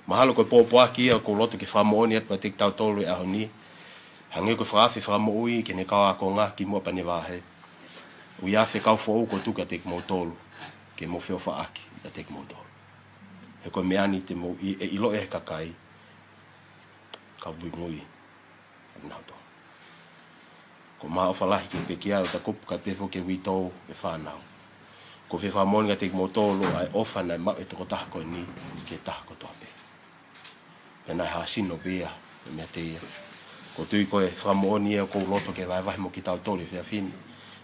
mahalo koe pōpua ki ia ko loto ke whamooni at pa te tau tolu e aho ni, hange koe whaafi whamoui ke ne kawa ko ngā ki mua pane wahe. Ui awhi kau fōu ko tuka te mo tolu, ke mo whio whaaki a te mo tolu. He koe meani te mo e ilo e kakai, ka bui ngui, nau tolu. Ko maa ofa lahi ki pekia o ta kupu ka pefo ke witou e whanau. Ko whi whamoni te mo tolu ai ofa nai mau e toko taha koe ni ke taha ko toa pe. Pena ha sino pia e mea te ia. Ko tui koe whamoni e o kou loto ke vai vahi mo ki tau tolu whia whini.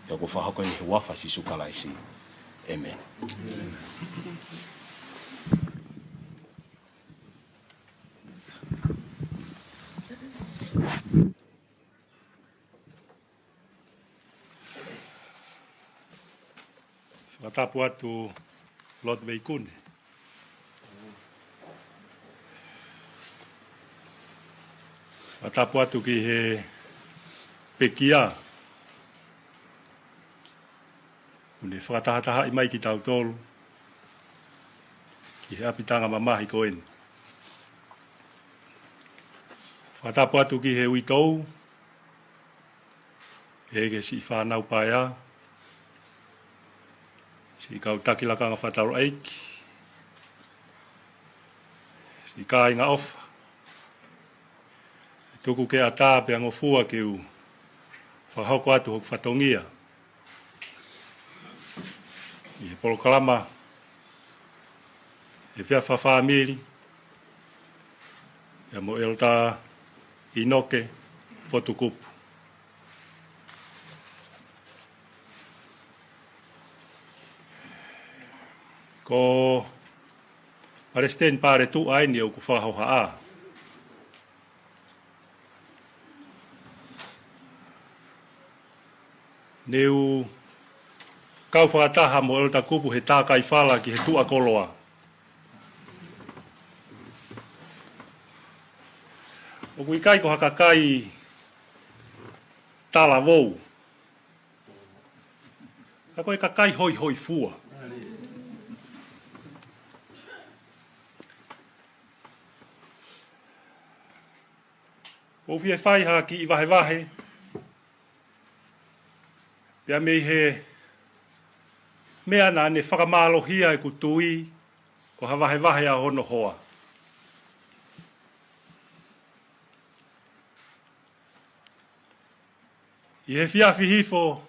Pea ko whahako ni he wafa si sukalaisi. Amen. Whatapu atu lot mei kune. Whatapu atu ki he pekia. Kune whakatahataha i mai ki tau tolu. Ki he apitanga mamahi koen. Whatapu atu ki he uitou. Ege si whanau paia. Si kau taki laka ngā whataro eiki. Si ka inga ofa. Tuku ke ata pe angofua ke u. Whahoko atu hok whatongia. I he polokalama. E whia whawhamiri. Ia mo elta Inoke, Fotu Kupu. Ko Aresten pare tu aini o ku whahoha a. Neu kau whakataha mo elta kupu he tākai whala ki he tua koloa. O kui kai ko hakakai tala vou. Ako e kakai hoi hoi fua. O fie whai ha ki i wahe wahe. Pea mei he mea na ne whakamálohia e kutui ko ha wahe wahe a hono hoa. I he whiawhi hifo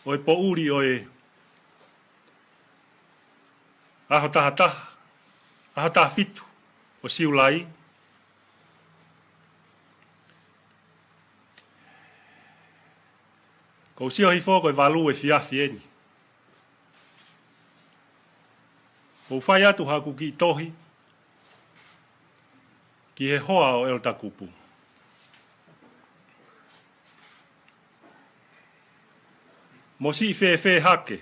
o e po uri o e aho taha taha, aho taha fitu o siulai. Ko sio hifo ko e walu e whiawhi eni. Ko whai atu haku ki tohi ki he hoa o elta kupu. Mo si fe hake.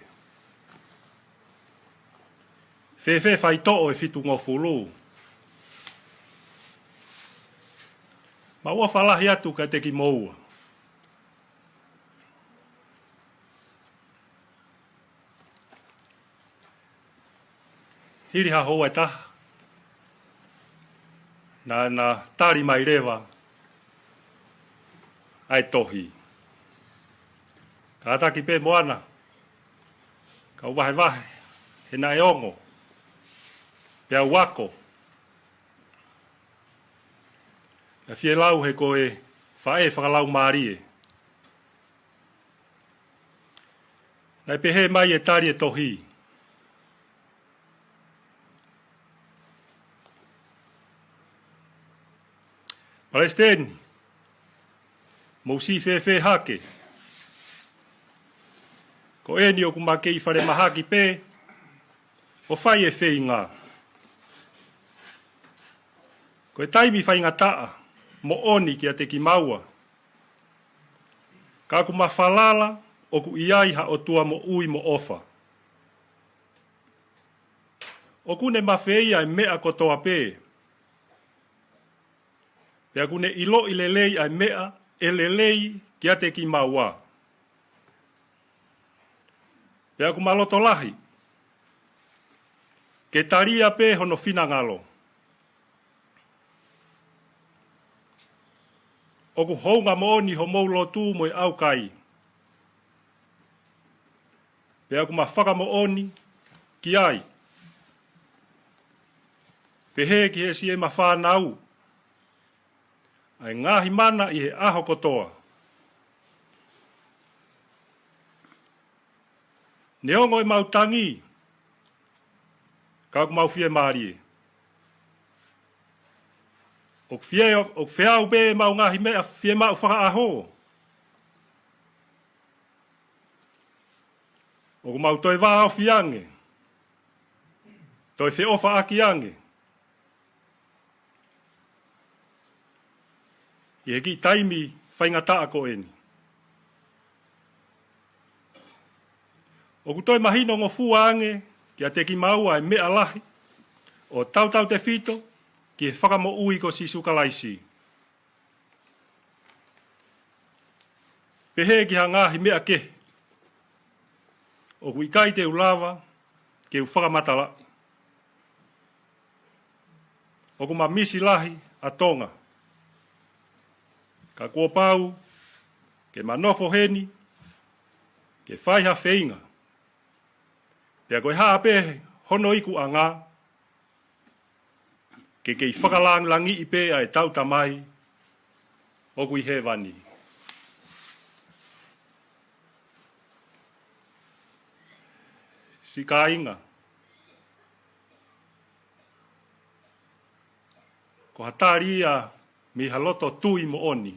Fe whai to'o e fitu ngofulu. Ma ua whalahi atu ka te ki moua. Hiri ha hoa e taha. Na tari mai rewa. Ai tohi. Ka ataki pe moana. Ka wahe wahe. He na e ongo. Pea wako. E fie lau he ko e whae whakalau maarie. Nai pehe mai e tari e tohi. Palestini. Mousi fe hake. Ko eni o kumake i whare mahaki pe, o whai e whei ngā. Ko e taimi whai ngā taa, mo oni ki a te ki maua. Ka kuma whalala, o ku iai ha o tua mo ui mo ofa. O kune mawhei ai mea kotoa pe. Pea kune ilo i lelei ai mea, e lelei ki a te ki maua. Pea ku maloto lahi. Ke taria pe hono whinangalo. O ku hounga mooni ho moulo tū mo i au kai. Pea ku ma whaka mooni ki ai. Pehe ki he si e ma whanau. Ai ngahi mana i he aho kotoa. Neongo e mautangi. Ka ku mau fie maarie. O whiau be mau ngahi mea fie mau whaka aho. O ku mau toi wā au fiange. Toi whi ofa aki ange. I he ki taimi whaingata ako eni. O ku toi mahino ngo fuange, ki a te ki maua e mea lahi, o tau te whito, ki e whakamo ui ko si sukalaisi. Pehe ki ha ngahi mea ke. O ku ikai te ulawa, ke u whakamatala. O ku ma misi lahi a Tonga. Ka kua pau, ke manofo heni, ke whaiha wheinga. Pea koe haa pehe, hono iku a ngā, Ke whakalang langi I pe ai tau tamai. O kui he wani. Si ka inga. Ko hataria mi haloto tui mo oni.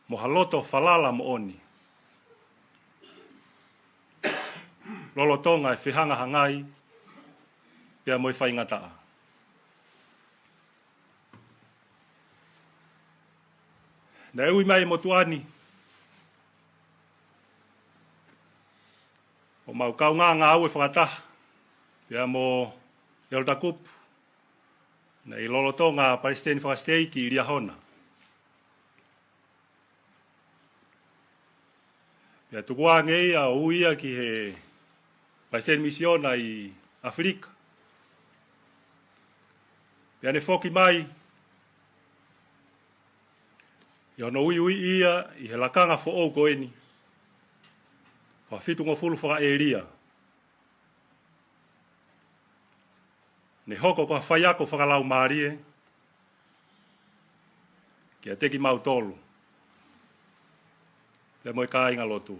Mo haloto falala mo oni. Lolo tonga e whihanga hangai. Pea moi whaingataa. Na eui mai motuani. O mau kau ngā au e whakataha. Pea mo Kupu. Na I lolo tonga Palestine whakasteiki I ria hona. Pea tukua ngei a uia ki he Palestine misiona I Afrika. Pea ne whoki mai. I ono ui ia I he lakanga fo o koeni. Wa fitu ngofulu whaka eria. Ne hoko ko whaiako whakalau maarie. Kia teki mau tolu. Le moi ka inga lotu.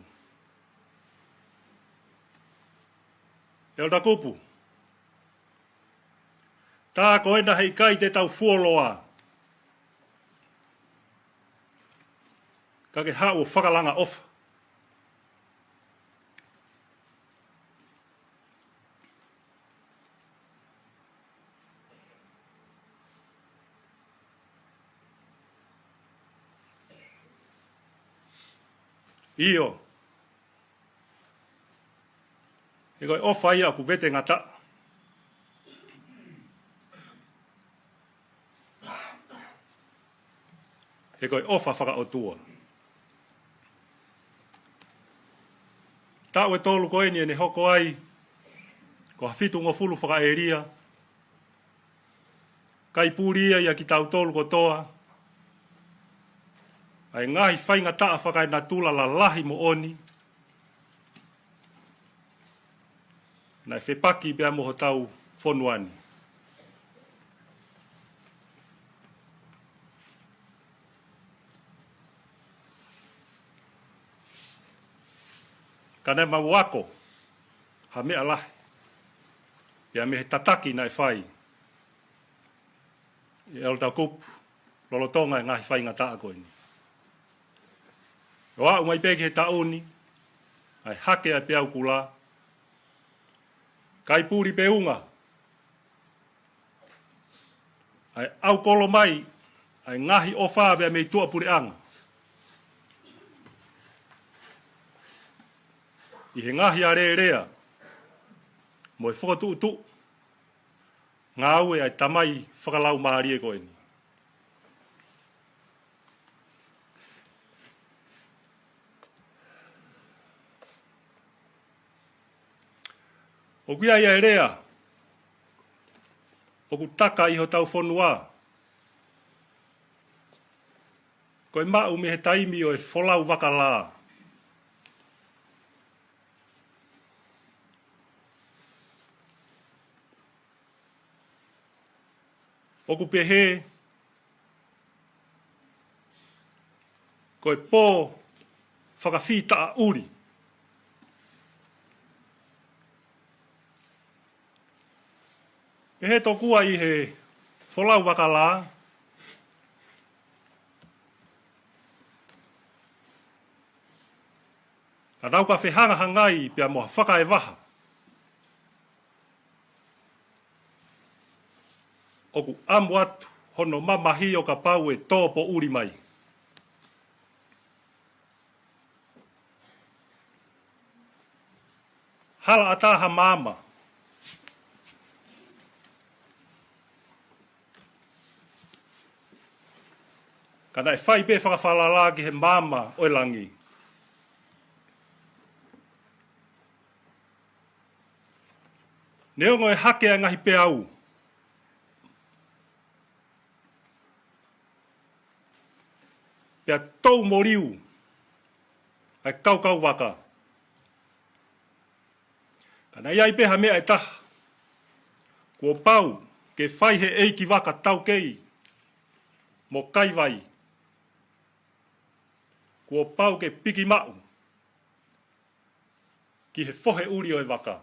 Kupu. Tā ko ena hei kai te tau fuoloa. Ka ke hau whakalanga ofa. Io. E koe ofa ia ku vete ngata. E koe ofa whaka o tua. Tau e tolu koe ni e ne hoko ai. Ko hawhitu ngofulu whaka eria. Kai pūria ia ki tau tolu ko toa. Ai ngahi whainga taa whakai na tula la lahi mo oni. Nai whepaki bea moho tau whonuani. Ka nei mau ako. Ha mea lahi. Bea me he tataki nai whai. I Kupu. Lolo tonga ngahi whainga taa koe ni. O au mai peke he taoni, ai hake ai peau kula, kai pūri peunga, ai au kolo mai, ai ngahi o whāwea mei tua pure anga. I he ngahi a rea, mo e whakatu utu, ngā ue ai tamai whakalau maari e koe ni. O kuia ia rea, o ku taka iho tau whonua. Koe mau me he taimi o e wholau waka lā. O ku pehe, koe pō whakawhita a uri. E he tokua I he wholau waka lā. Ka nau ka whehanga hangai pia moha whaka e waha. Oku amu atu hono mamahi o ka pau e tōpo uri mai. Hala ataha mama. Kana e whai pe whakawhalala ki he mama o langi. Neongo e hake a ngahi pe au. Pea tau moriu. Ai kau waka. Kana iai peha mea e taha. Kua pau ke whai he ei ki waka tau kei, mo kai vai, kua pau ke piki mau, ki he whohe uri o e waka.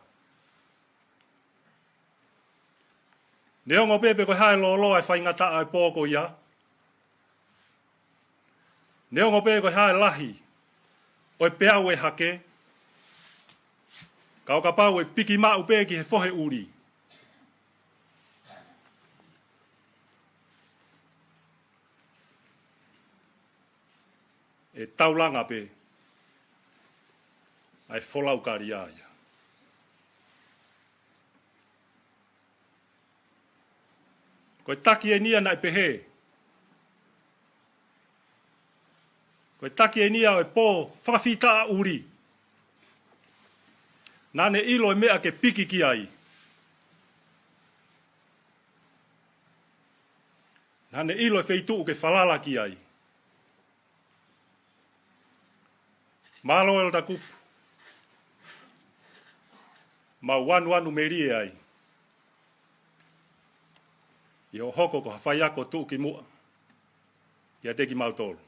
Neongo pepe koe hae lolo ai whai ngata ai pōko ia. Neongo pepe koe hae lahi, oi peau e hake, kau ka pau e piki mau pe ki he whohe uri. E taulanga pe, ai wholau kari aia. Koe taki e nia nai pehe. Koe taki e nia e pō whakawhita a uri. Nane ilo e mea ke piki ki ai. Nane ilo e wheitu ke whalala ki ai. Malo el da kupu. Ma wanu merie ai. I o hoko ko hawhai ako tu ki mua. Ia te ki mautoro.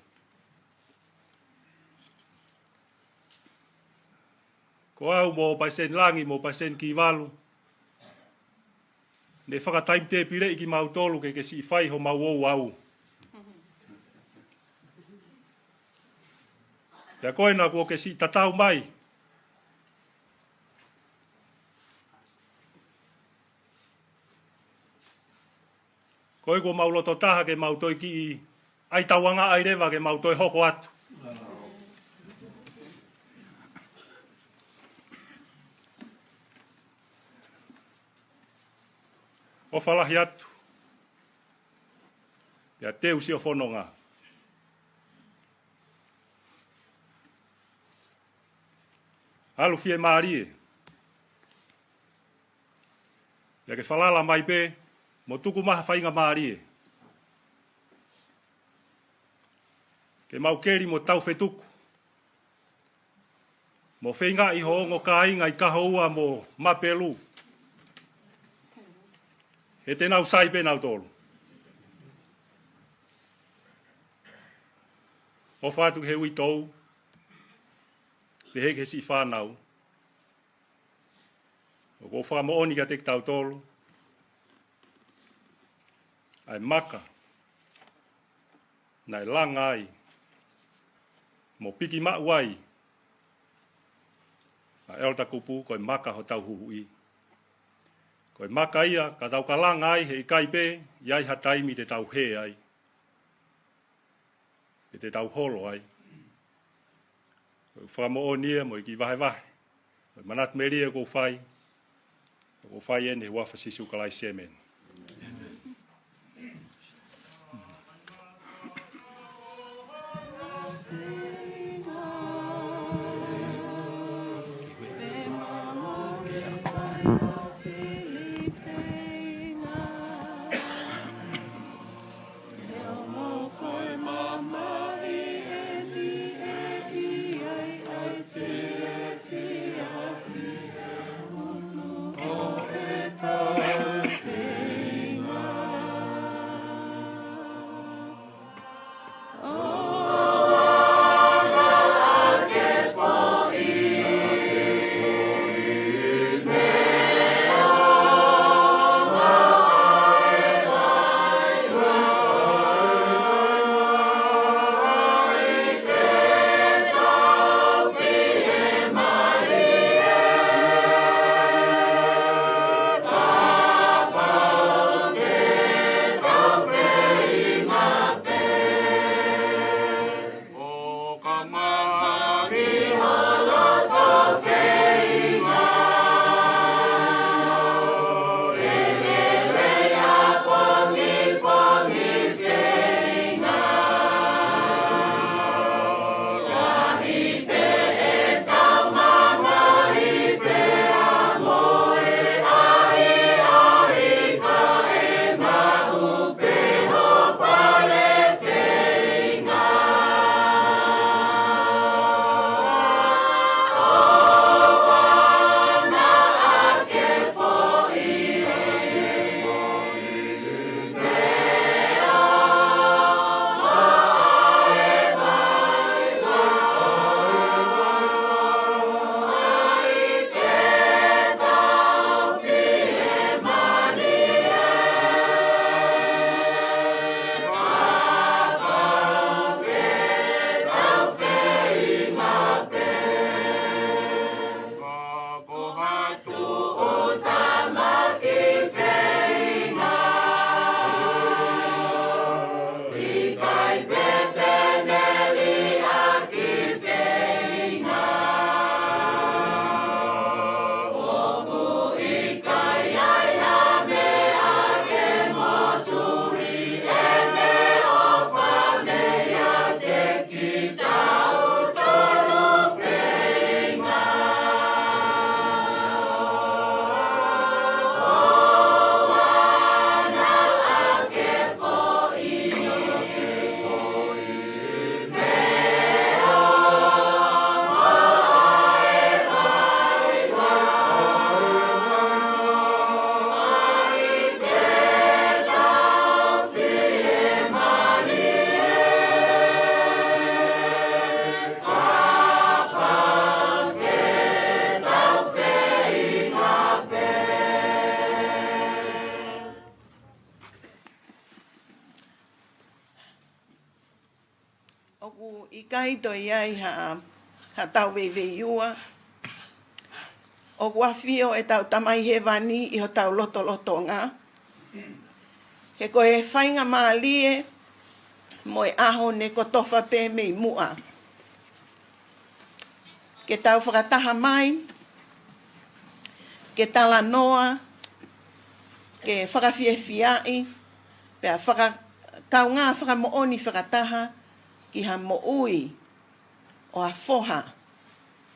Ko au mo paisen langi, mo paisen ki walu. Ne whakataim te pire i ki mautoro ke si whai ho mau au. Ia koe na kua ke si tatau mai. Koe ko mauloto taha ke mautoi ki i ai tawanga ai rewa ke mautoi hoko atu. O whalahi atu. Ia teu si o whanonga. Alu fie maarie. Ia ke whalala mai pe, mo tuku maha whainga maarie. Ke maukeri mo tau whetuku. Mo whainga i hoongo ka inga i kaho ua mo mapelu. He te nau sai pe nau tolu. O whātu he ui tou. Pe heke si whānau. O ko whāmo oni ka te tau tolu. Ai maka. Nai langa ai. Mo piki mau ai. A elta kupu koe maka ho tau huhui. Koe maka ia, ka tau ka langa ai he ikai pe, iai hataimi te tau he ai. E te tau holo ai. Koe whamo o nia mo i ki vahe vahe. Koe manat meria ko whai. Ko whai ene wafa sisu kalai semen. Oh, Oku I kai to iai ha tau veiua. Oku awhio e tau tamai he wani I ho tau loto ngā. He koe e whainga maalie mo e aho ne kotofa pē mei mua. Ke tau whakataha mai, ke tala noa, ke whakawhiawhiai, pea kau ngā whakamooni whakataha ki ha mo ui o a whoha.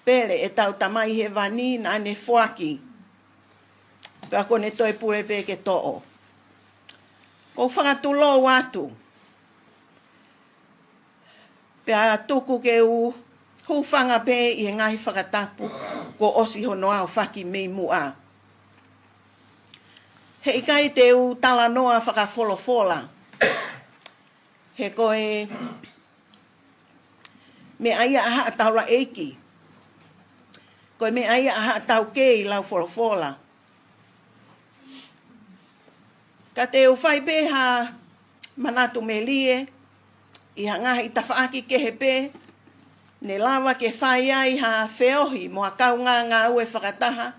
Pere e tau tamai he wani na ane whuaki. Pea kone toi pure pē ke to'o. Ko whakatulo watu. Pea tuku ke u hufanga pē I ngahi whakatapu ko osi hono au whaki mei mua. He ikai te u tala noa whakafolofola. He koe me aia aha taura eiki. Koe me aia aha tau kei lau folofola. Ka te u whai pē ha manatu me lie, I ha ngahi tawhaaki ke he pē, ne lawa ke whai ai ha wheohi mo ha kau ngā ue whakataha,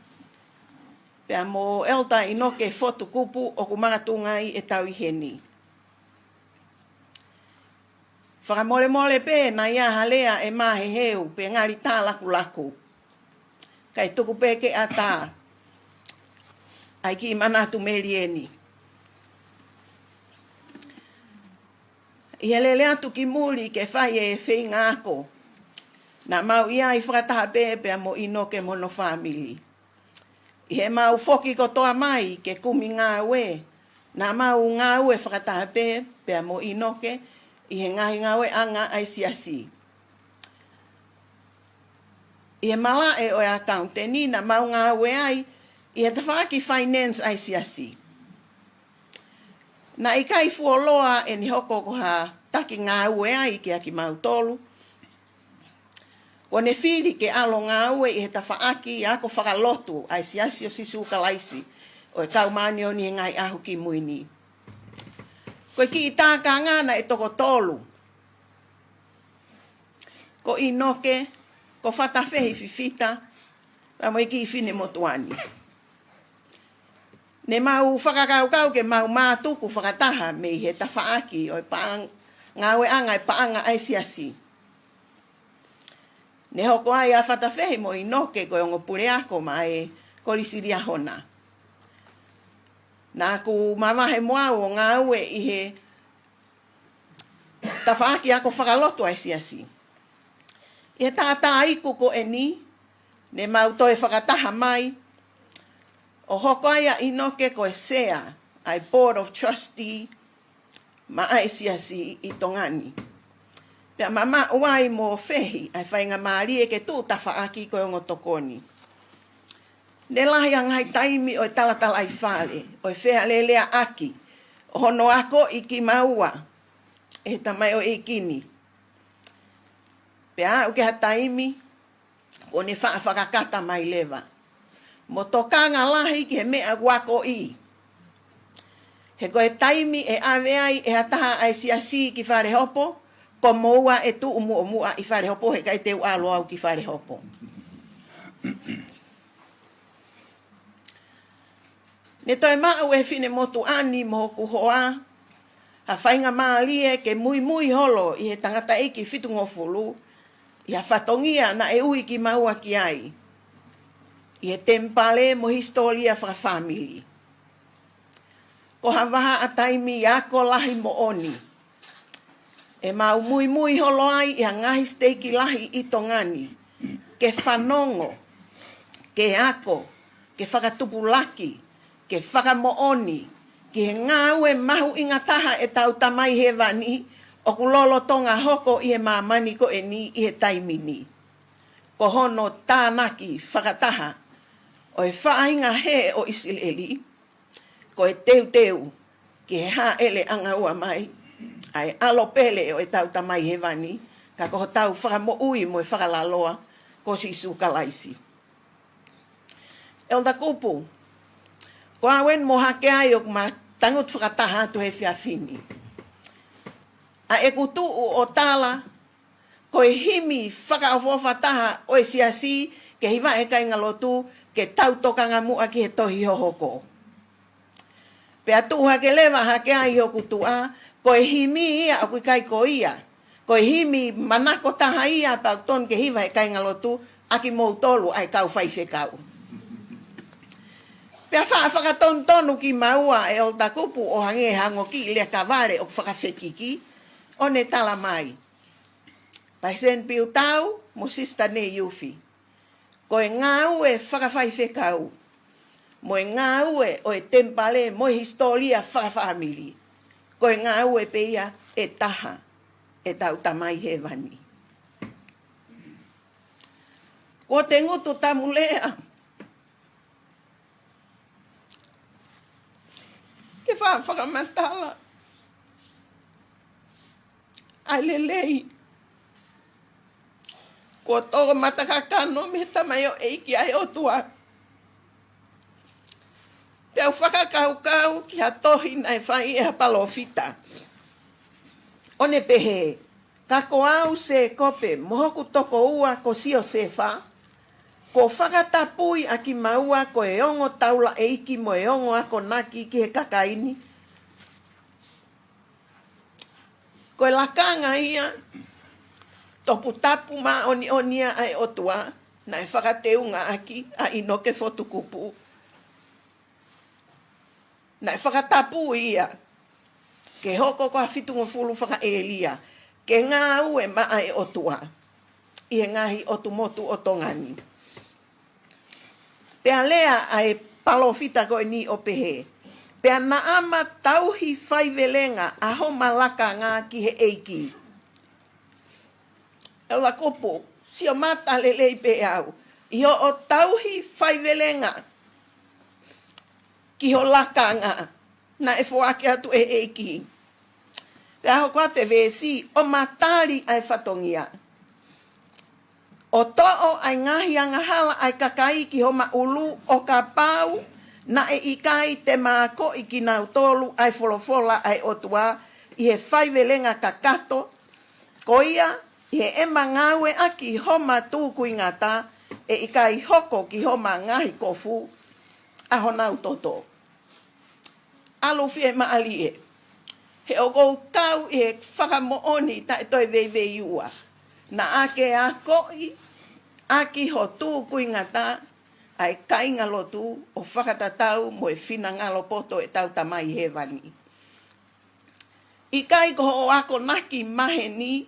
pea mo elta Inoke Fotu Kupu o kumangatungai e tau I heni. Whakamole mole pē na ia halea e mahe heu pe ngari tā laku. Kai tuku pē ke a tā, ai ki manatu me lieni. I helele atu ki muli ke whai e whi ngāko. Na mau ia I whakataha pēpea mo Inoke mono family. I he mau whoki ko toa mai ke kumi ngā ue. Na mau ngā ue whakataha pēpea mo Inoke I he ngahi ngā ue anga ai siasi. I he mala e o e accounteni na mau ngā ue ai I he tawhaki finance ai siasi. Na I kai fuoloa e ni hoko ko ha taki ngā ue ai ki aki mau tolu. O ne whiri ke alo ngā ue I he tawhaaki I ako whakalotu ai siasi o sisu kalaisi o e kaumani o ni ngai ahu ki muini. Koe ki I tā ka ngana e toko tolu. Ko Inoke, ko whatawhehi whiwhita, pa mo I ki I whine motuani. Ne mau whakakaukau ke mau mātuku whakataha me he tawhaaki o ngā ue anga e paanga ai siasi. Ne hoko ai a whatawhehi mo Inoke ko ongo pure ako ma e kolisiria hona. Nā ku mamahe moa o ngā ue I he tawhaaki ako whakalotu ai siasi. I he tātā iku ko e ni, ne mau toi whakataha mai, o hoko ai a Inoke ko e sea, ai Board of Trustee, ma ai siasi I tongani. Pea mama uai mo whehi, ai whainga maari e ke tū tawhaaki ko e ongo tokoni. Ne lahi angai taimi o e talatala ai whale, o e whea lelea aki, o hono ako I ki maua, e tamai o e kini. Pea uke ha taimi, o ne whakakata mai lewa. Mo tokanga lahi ki he mea wako I. He koe taimi e awe ai e hataha ai siasi ki whare hopo, ko moua e tu umu mua I whare hopo, he kai te ualo au ki whare hopo. Ne toi mau e whine motu ani mo ku hoa, ha whainga maalie ke mui holo I he tangata eki whitungofulu, I ha whatongia na e ui ki maua ki ai. I he tempale mo historia whaka family. Ko hawaha a taimi ako lahi mo oni. E mau mui holo ai I ha ngahi steiki lahi I tongani. Ke whanongo, ke ako, ke whakatupulaki, ke whakamooni, ke ngā ue mahu ingataha e tau tamai he wani, o kulolo tonga hoko I he mamani ko e ni I he taimini. Ko hono tānaki whakataha, o e whainga he o Isileli, ko e teu, ki he ha ele anga ua mai, ai alo pele o e tau tamai he wani, ka ko tau whakamo ui mo e whakalaloa, ko si sukalaisi. Elda Kupu, ko awen mo hake ai o ma tangut whakataha tu he whiawhini. A e kutu o tala, Ko e himi whakaawhawhataha o e siasi ke hiwa e kai ngalotu ke tautokanga mua ki he tohi hohoko. Pea tuha ke lewa hake ai hoku tua, ko e himi ia o kui kai ko ia. Ko e himi manako taha ia tau ton ke hiwa e kai ngalotu, aki mou tolu ai kau whaife kau. Pea whakatonu ki maua e o ta kupu o hange hango ki lea kaware o whakawhekiki, o ne tala mai. Pai sen piu tau, mo sista ne yufi. Ko e ngau e whakawhaife kau. Mo e ngau e o e tempale, mo e historia whakawhamili. Ko e ngau e peia e taha, e tau tamai he wani. Ko te ngutu tamulea. Ke whakamantala. Ai lelei. Ko tō matakakano me tamai o eiki ai o tua. Te au whakakaukau ki ha tohi nai whai e ha palofita. O ne pehe, kako au se kope mohoku toko ua ko sio sefa, ko whakatapui a ki maua ko e ongo taula eiki mo e ongo ako naki ki he kakaini. Ko e lakanga ia, topu tapu ma onia ai otua, na e whakateunga aki a Inoke Fotu Kupu. Na e whakatapu ia, ke hoko ko a fitungo fulu whaka elia, ke ngā ue ma ai otua, i he ngahi otu motu o tongani. Pea lea ai palofita koe ni o pehe, pea na ama tauhi whaivelenga a homa laka ngā ki he eiki. Eula kopo, si o mata lelei pe au. I o tauhi whaivelenga ki ho laka ngā. Na e whoake atu e eiki. Pea ho kua te vesi, o matari ai whatongia. O to'o ai ngahi anga hala ai kakai ki ho maulu o ka pau na e ikai te māko i ki nau tolu ai wholofola ai otua i he whaivelenga kakato. Ko ia, i he ema ngawe aki homa tūkui ngata e ikai hoko ki homa ngahi kofu a honau toto. Alufi e maali e. He o kou kau i he whakamooni ta e toi veivei ua. Na ake a koi, aki ho tūkui ngata ai kainga lotu o whakatatau mo e whina ngalo poto e tau tamai he wani. I kai ko o ako naki mahe ni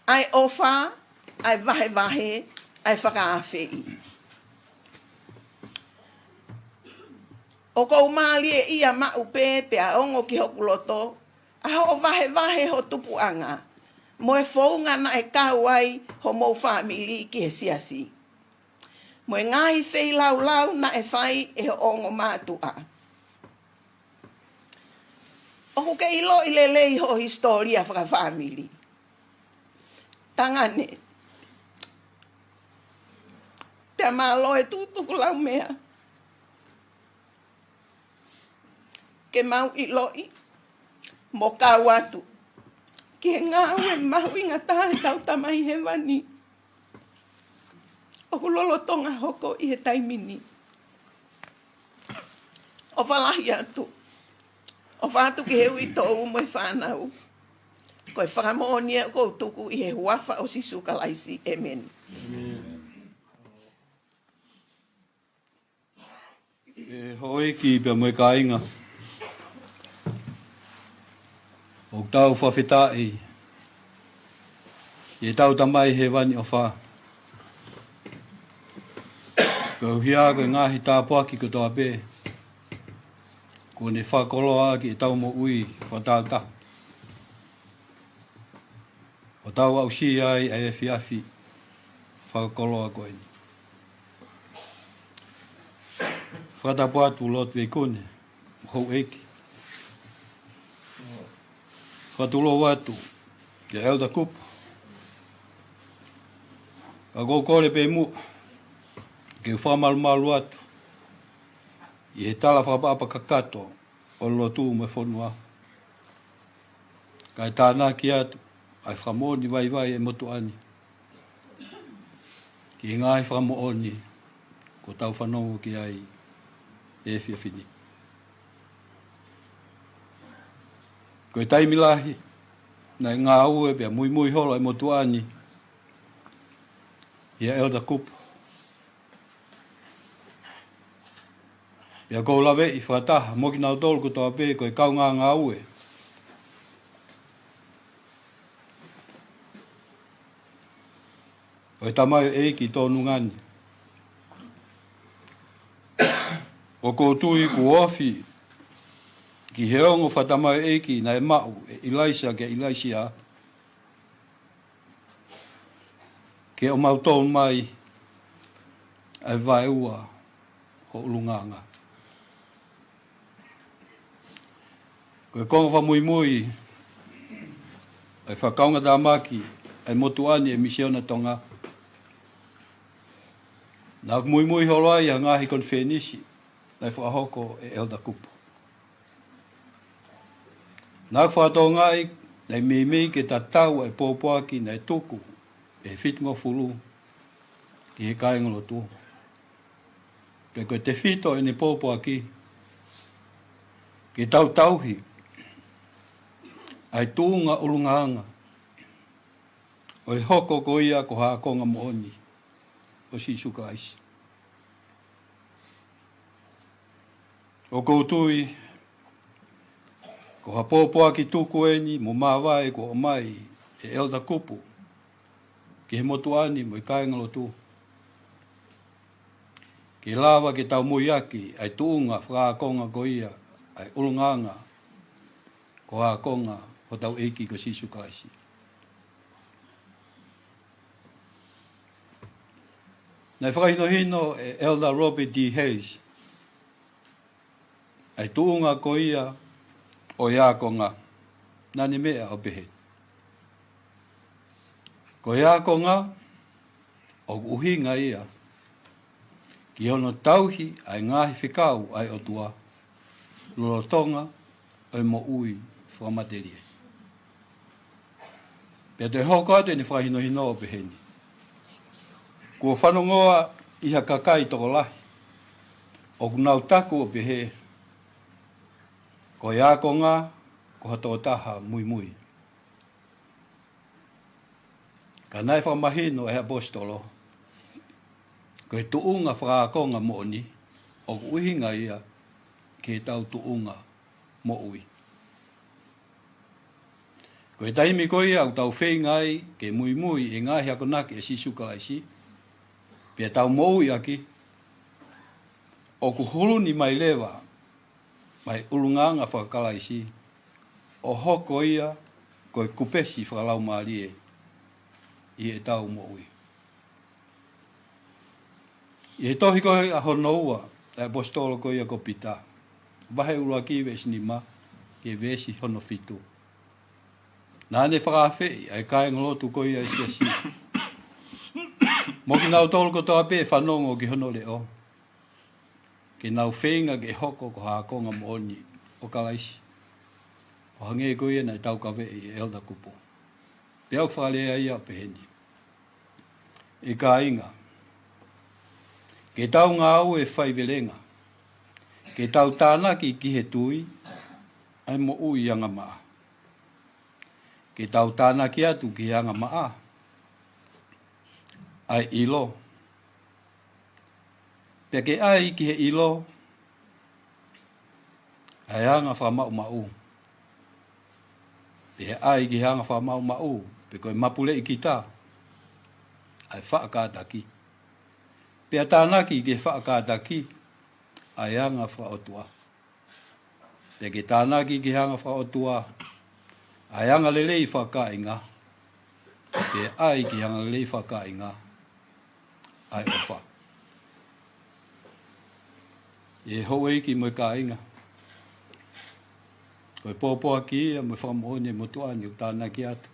ai ofa, ai vahe, ai whakaawhei. O kou maali e ia maupe pe a ongo ki hokuloto, a ho vahe ho tupu anga. Mo e whaunga na e kauai ho mou whamili ki he siasi. Mo e ngahi whei lau na e whai e ho ongo mātua. O ke ilo i lelei ho historia whaka whamili. Tangane. Te malo e tutuku lau mea. Ke mau i loi. Mo kau atu. Ke ngau e mau inga tahe tau tamai he wani. O kulolo tonga hoko i he taimini. O whalahi atu. O whātu ki heu i tōu mo e whānau. Ko e whakamonia ko tuku i he huafa o sisu kalaisi. Amen. E hoi ki pia moe ka inga. O tau whawhetai. E tau tamai he wani o wha. Ko hia ko ngahi tāpuaki ko toa pē. Ko ne whakoloa ki e tau mo ui whatata. O tau au si ai e whiawhi whakoloa ko eni. Whatapuatu lot ve kone, hou eki. Whatulo watu, ke elda kupu. A go kore pe mu, ke whamalu atu. I he tala whapapa kakato, o lotu me whanua. Kai tāna ki atu, ai whamoni vai e motuani. Ki ngai whamooni, ko tau whanongo ki ai e whiawhini. Ko e taimilahi, na ngā au e pia mui holo e motuani, ia elda kupu. Pia kou lawe i whataha, moki nau tolu ko toa pē, ko e kau ngā au e. O e tamai e ki tōnu ngani. O kou tui ku ofi, ki heongo whatamai e ki na e mau, e ilaisa ke ilaisia. Ke o mau tōnu mai, ai vai ua ho ulunganga. Ko e konga whamui, ai whakaunga tā maki, ai motuani e misiona Tonga. Nā mui holoai a ngahi kon whenisi, nai whahoko e elda kupu. Nā whatongai, nei mei ke ta tau e pōpōaki nei tuku, e whitungo fulu, ki he kaingolo tu. Pe koe te whito e ne pōpōaki, ki tauhi, ai tūnga ulunganga, o e hoko ko ia ko haa konga mooni, o sisuka aisi. O koutui, ko ha pōpōa ki tuku eni, mo māwai ko o mai e elda kupu, ki he motuani mo i kaingalo tu. Ki lawa ki tau muiaki, ai tuunga whaakonga ko ia, ai ulunganga, ko haakonga, ko tau eiki ko sisuka aisi. Nei whakahino e Elder Robert D. Hayes, ai tuunga ko ia o iakonga, nani mea o pehe. Ko iakonga, o uhinga ia, ki hono tauhi ai ngahi whikau ai o tua, lolotonga o mo ui whamaterie. Pea te hoko ate ni whakahino o peheni. Kua whanongoa iha kakai toko lahi, o kunau taku o pehe, ko iakonga, ko hatoa taha mui. Ka nai whamahino e apostolo, ko e tuunga whaakonga mooni, o uhinga ia, ke tau tuunga mo ui. Ko e taimi ko ia, au tau whengai, ke mui, e ngahi ako naki e sisuka aisi, pia tau mo ui aki, o ku huluni mai lewa, mai ulunganga whakalaisi, o hoko ia, ko e kupesi whakalau maarie, i e tau mo ui. I e tohi koe a honoua, e apostolo ko ia ko pita, vahe ulua ki vesi ni ma, ki e vesi hono fitu. Nāne whakawhei, ai kai ngolotu ko ia isi asi. Moki nau tolu ko toa pē whanongo ki hono leo. Ki nau whenga ke hoko ko haakonga mooni o kalaisi. O hange ko ia nei tau kawe i elda kupu. Peau whalea ia peheni. I ka inga. Ke tau ngā au e whaivelenga. Ke tau tānaki ki he tui, ai mo ui anga maa. Ke tau tānaki atu ki anga maa. Ai ilo. Pea ke ai ki he ilo, ai anga whamau. Pea ai ki he anga whamau, pe koe mapule i kita, ai whaakataki. Pea tānaki ki whaakataki, ai anga whaotua. Pea ke tānaki ki anga whaotua, ai anga lelei whakainga. Pea ai ki anga lelei whakainga, ai ofa. E hoe ki mo ka inga. Koe pōpōa ki ia mo whamohone mo tuani o tāna ki atu.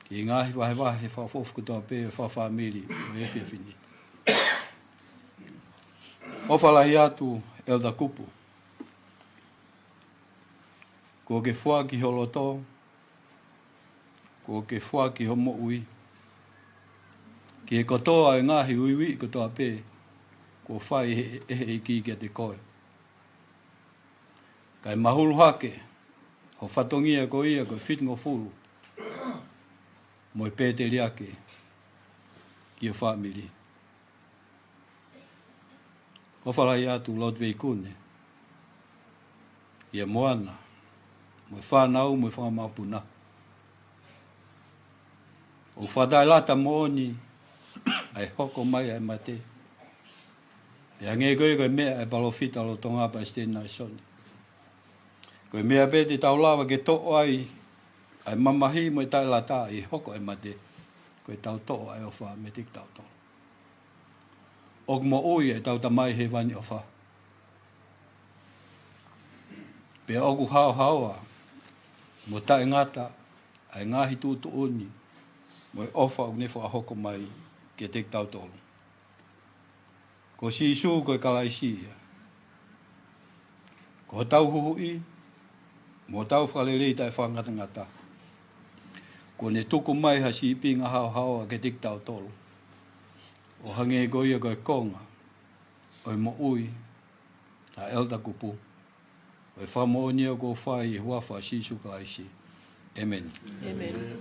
Ki ngahi wahe whafofu kutoa pē o whawhamiri o e whiawhini. O whalahi atu elda kupu. Ko ke whua ki holoto, ko ke wha ki homo ui. Ki e kotoa e ngahi uiwi kotoa pē, ko whai e ki te koe. Kai mahulu hake, ho whatongia ko ia ko whitingo fulu, mo e pēteri ake, ki e whamiri. Ho whalai atu Lodvei kune, ia moana, mo e whanau, mo e whamapuna. O whadai lata mo oni, ai hoko mai ai mate. Pea nge koe mea e balofita lo Tongapa e stena e soni. Koe mea pēti tau lawa ke to'o ai mamahi mo e tai lata i hoko e mate. Koe tau to'o ai ofa me tik tau to'o. Ok mo ui e tau tamai he wani ofa. Pea oku hao haoa, mo tae ngata ai ngahi tūtu uni, mo e ofa o nefo a hoko mai ke tik tau to'o. Ko si su koe kalaisia. Ko tau huhui, mo tau whalelei tai whangata ngata. Ko ne tuku mai ha si pinga hao hao ke tik tau tolu. O hange goia koe konga, o mo ui, ha elda kupu. O whamo o nia ko whai e huafa si su kalaisi. Amen. Amen.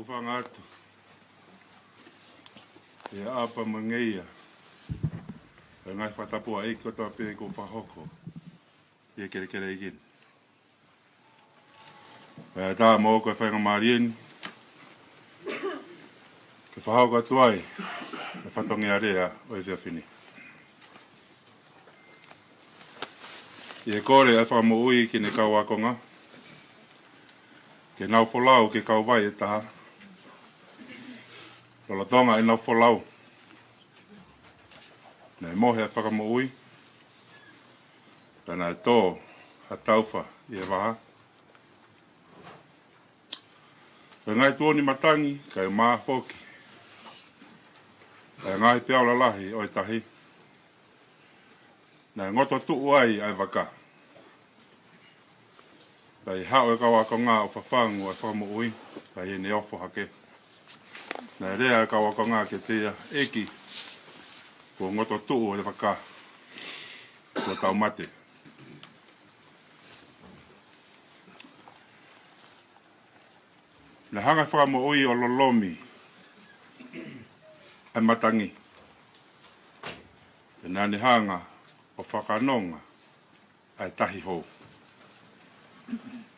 whanga atu. E apa mangeia. E ngai whatapua e kotoa pē ko whahoko. E kere kere ikin. E tā mō koe whainga marien. Ke whahoko atuai. E whatongi a rea o e whiawhini. E kore e whamo ui ki ne kau akonga. Ke nau wholau ke kau vai e taha. Lola tonga e nau wholau. Nei mohe a whakamo ui. Tana e tō ha tauwha i e waha. Kai ngai tuoni matangi, kai maa whoki. Kai ngai peaula lahi o e tahi. Nei ngoto tuu ai ai waka. Kai hao e kawa ko ngā o whawhangu a whamo ui. Kai e ne ofo hake. Nei rea e kawa ko ngā ke tea eki. Ko ngoto tuu e waka. Ko tau mate. Le hanga whamo ui o lolomi. Ai matangi. E nani hanga o whakanonga. Ai tahi hou.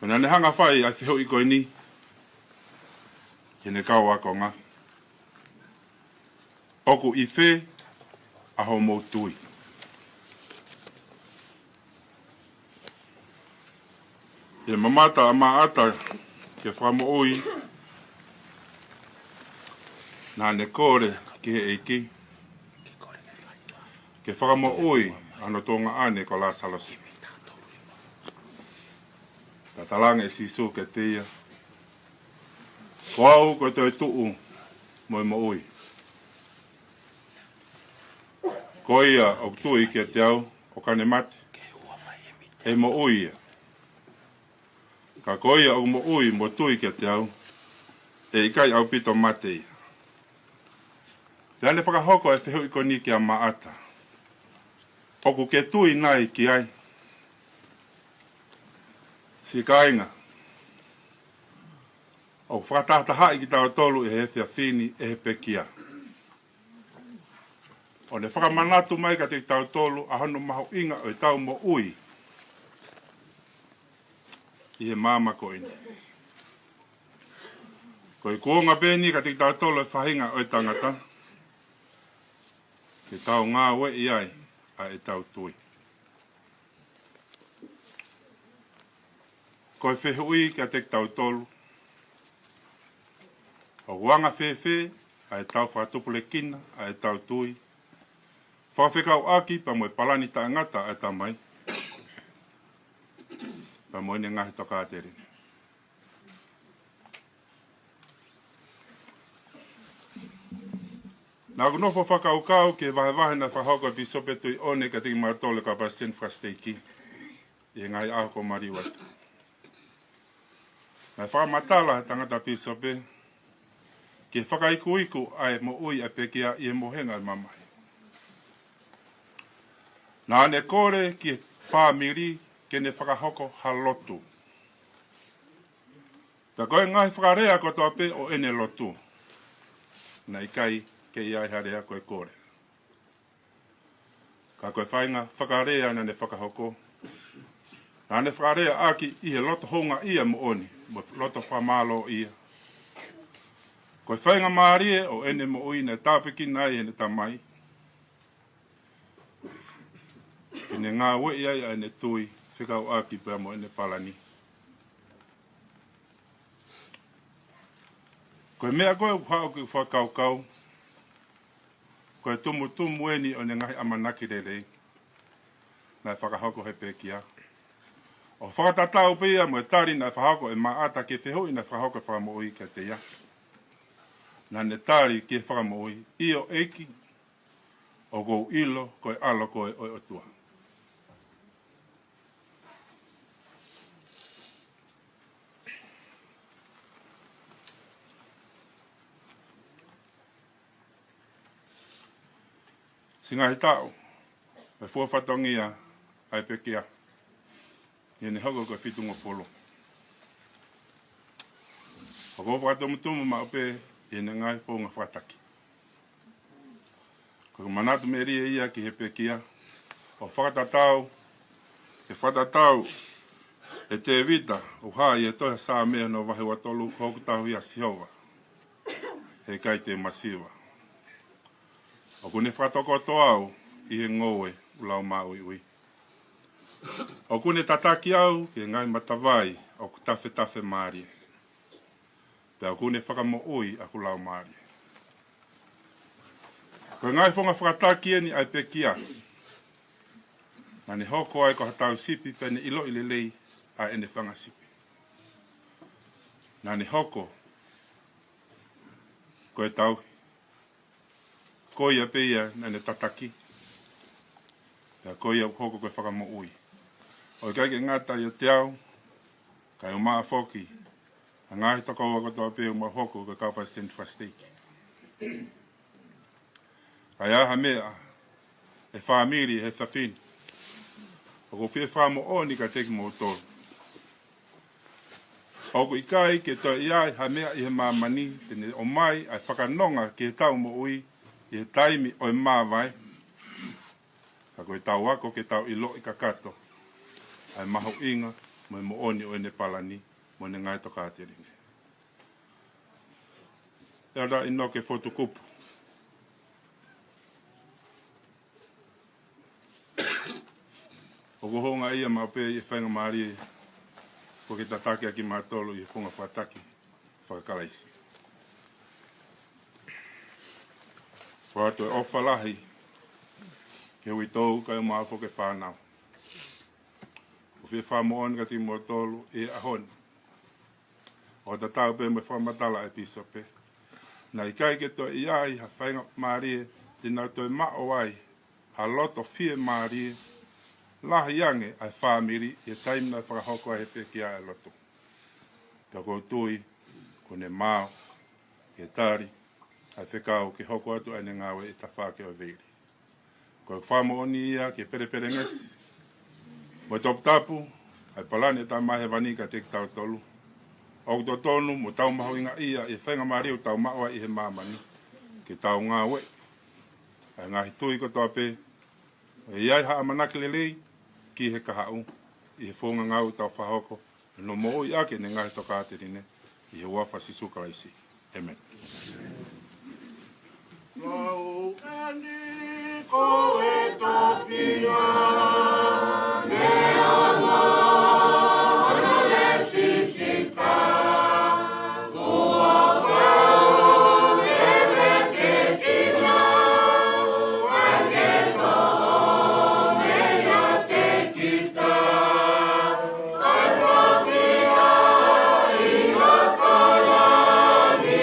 Pena ne hanga whai ai whiho i koe ni. Ke ne kau akonga. Oku i whē, aho mō tui. E mamata a maata ke whamo ui. Nā ne kore ki he eiki. Ke whamo ui ano tonga ane ko la salosi. Ta talanga e sisu ke teia. Ko au ko te tuu moi mo ui. Ko ia o tui ke te au o kane mate. E mo ui ia. Ka ko ia o mo ui mo tui ke te au. E ikai au pito mate ia. Te ane whakahoko e whihu i koni ki a maata. Oku ke tui nai ki ai. Si kainga. O whakatahta hai ki tau tolu e he thea whini e he pekia. O ne whakamanatu mai ka te tau tolu a hano maho inga o e tau mo ui. I he māma ko ina. Ko i kuonga pēni ka te tau tolu e whahinga o e tangata. Ke tau ngā we i ai a e tau tui. Ko e whehui ka te tau tolu. O wanga whewhe a e tau whakatupule kina a e tau tui. Whawhekau aki pa moe palani ta ngata a e tamai. Pa moe ne ngahi toka atere. Nā kunofo whakaukau ke wahe na whahoko pi sopetui one ka tiki mātole ka pasen whasteiki. I ngai aho ko mari watu. Nā whakamatala he tangata pi sope. Ke whakaiku ai mo ui a pekia i e mohenga mamai. Nā ne kore ki whamiri ke ne whakahoko halotu. Ta koe ngai whakarea ko toa pe o ene lotu. Nā ikai ke iai harea koe kore. Ka koe whainga whakarea na ne whakahoko. Nā ne whakarea aki i he loto honga ia mo oni. Mo loto whamalo ia. Koe whainga maarie o ene mo ui ne tāpiki nai ene tamai. Ene ngā wei ai ene tui whikau aki pēr mo ene palani. Koe mea koe hao ki whakaukau. Koe tumu eni o ne ngahi amanaki rerei. Nai whakahoko he pēkia. O whakatatau pia mo e tari nai whahoko e maata ke whehui nai whahoko whakamoi ke te ia. Nā ne tari ke whakamoi i o eiki o kou ilo koe alo koe o otua. Singahi tau, e fuawhatongia ai pekia. I ne hoko koe whitungo wholo. O ko whakatomutumu ma upe e na ngai whonga whakataki. Ko manatu me ria ia ki he pekia. O whakatatau, e whakatatau, e te vita, o hai e toha sā mea no wahi watolu, hoku tahu ia Sihova. He kai te masiwa. O kune whakatoko to au, i he ngoe, ulau maui ui. O kune tataki au, ke ngai matawai, o kutafe tafe maarie. Pea kune whakamo ui, a kulau maarie. Ko ngai whonga whakataki ni ai pekia. Nani hoko ai ko hatau sipi, pene ilo ilelei, a ene whanga sipi. Nani hoko, ko e tau, ko ia peia nane tataki, pea ko ia hoko ko e whakamo ui. O i kaike ngata i o te au, kai o maa whoki, a ngahi toko wako toa pe o maa hoko ko kaupa stand for stake. Kai aha mea, e whaamiri, he thawhini. O ko whie whaamo oni ka teki mo tolu. O ko i kai ke toa iai ha mea i he maa mani, tene o mai ai whakanonga ke he tau mo ui, i he taimi o e maa vai. Ka koe tau ako ke tau ilo i kakato. Ai maho inga, mo e mo oni o e ne palani, mo ne ngai toka ate ringe. Ea Inoke Fotu Kupu. O kohonga ia maupe i whainga maari ko ke tatake aki mātolo i whunga whataki whakakalaisi. Whātua e ofa lahi ke hui tōu kai o maafo ke whānau. O whie whāmooni ka ti mātolo e ahoni. O tatau pe me whamatala e pisope. Na i kai ke to i ai ha whainga maari te nau toi mao ai ha loto fie maari lahi yange ai whamiri e taimna whakahoko he pekia e loto. Ka koutui, kone mao, ke tari, ai whekau ke hoko atu ane ngawe e tawhake o veiri. Ko whamo oni ia ke pere ngesi. Mo Tongatapu, ai palani e tamahe wanika te tau tolu. O to tonu mo tau maho inga ia e whainga maariu tau maoa i he mamani. Ke tau ngawe. Ai ngahi tui ko toa pe. E iai haa manaki lelei, ki he kahau, i he whonga ngau tau whahoko, no mo i ake ne ngahi toka ate rine, i he wafa sisukalaisi. Amen. Mau ani ko e tofia, me ama, ono le sisita, ua pau, ebe ke kina, ake toho, meia te kita, atofia, ilo kolani,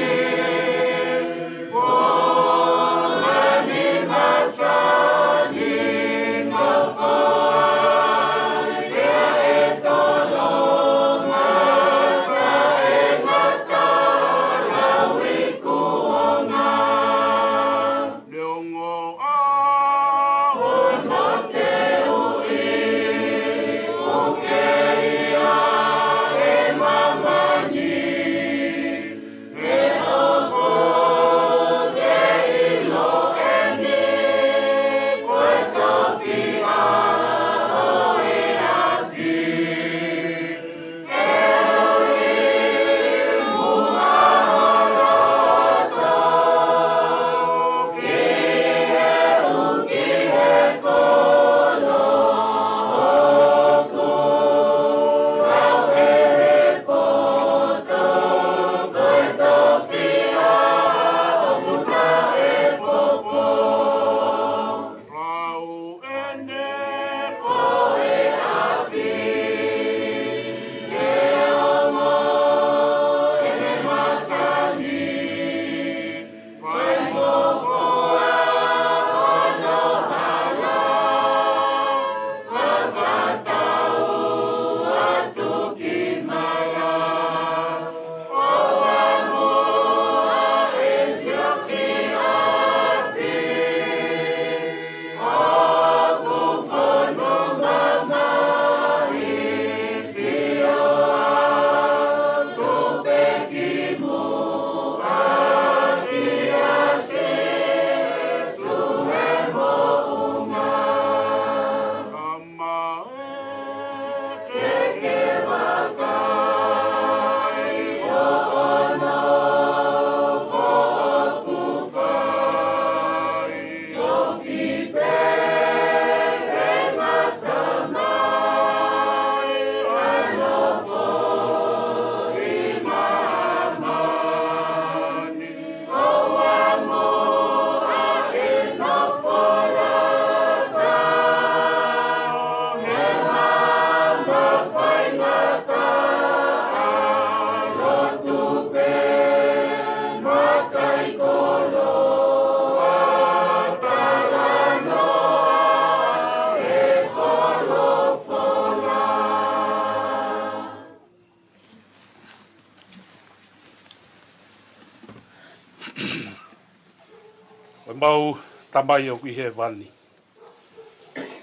mau tamai o ki he wani.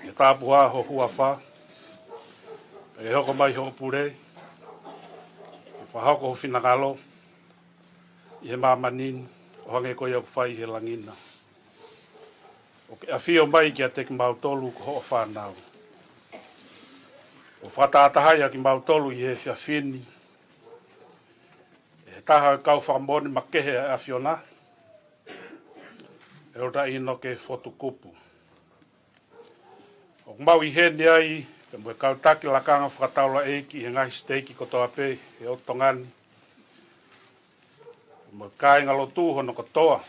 E tāpua ho hua wha. E hoko mai ho pure. E whahoko ho whinakalo. I he māmanin. O hange koe au whai he langina. O ke awhio mai ki a teki mautolu ko ho whanau. O whatātahai ki mautolu i he whiawhini. E taha kau whakamoni makehe a awhiona. E ota Inoke Fotu Kupu. O mau i hene ai, pe mwe kautaki lakanga whakataula eiki he ngahi steiki kotoa pe, e o tongani. Mwe kāinga lotu hono kotoa.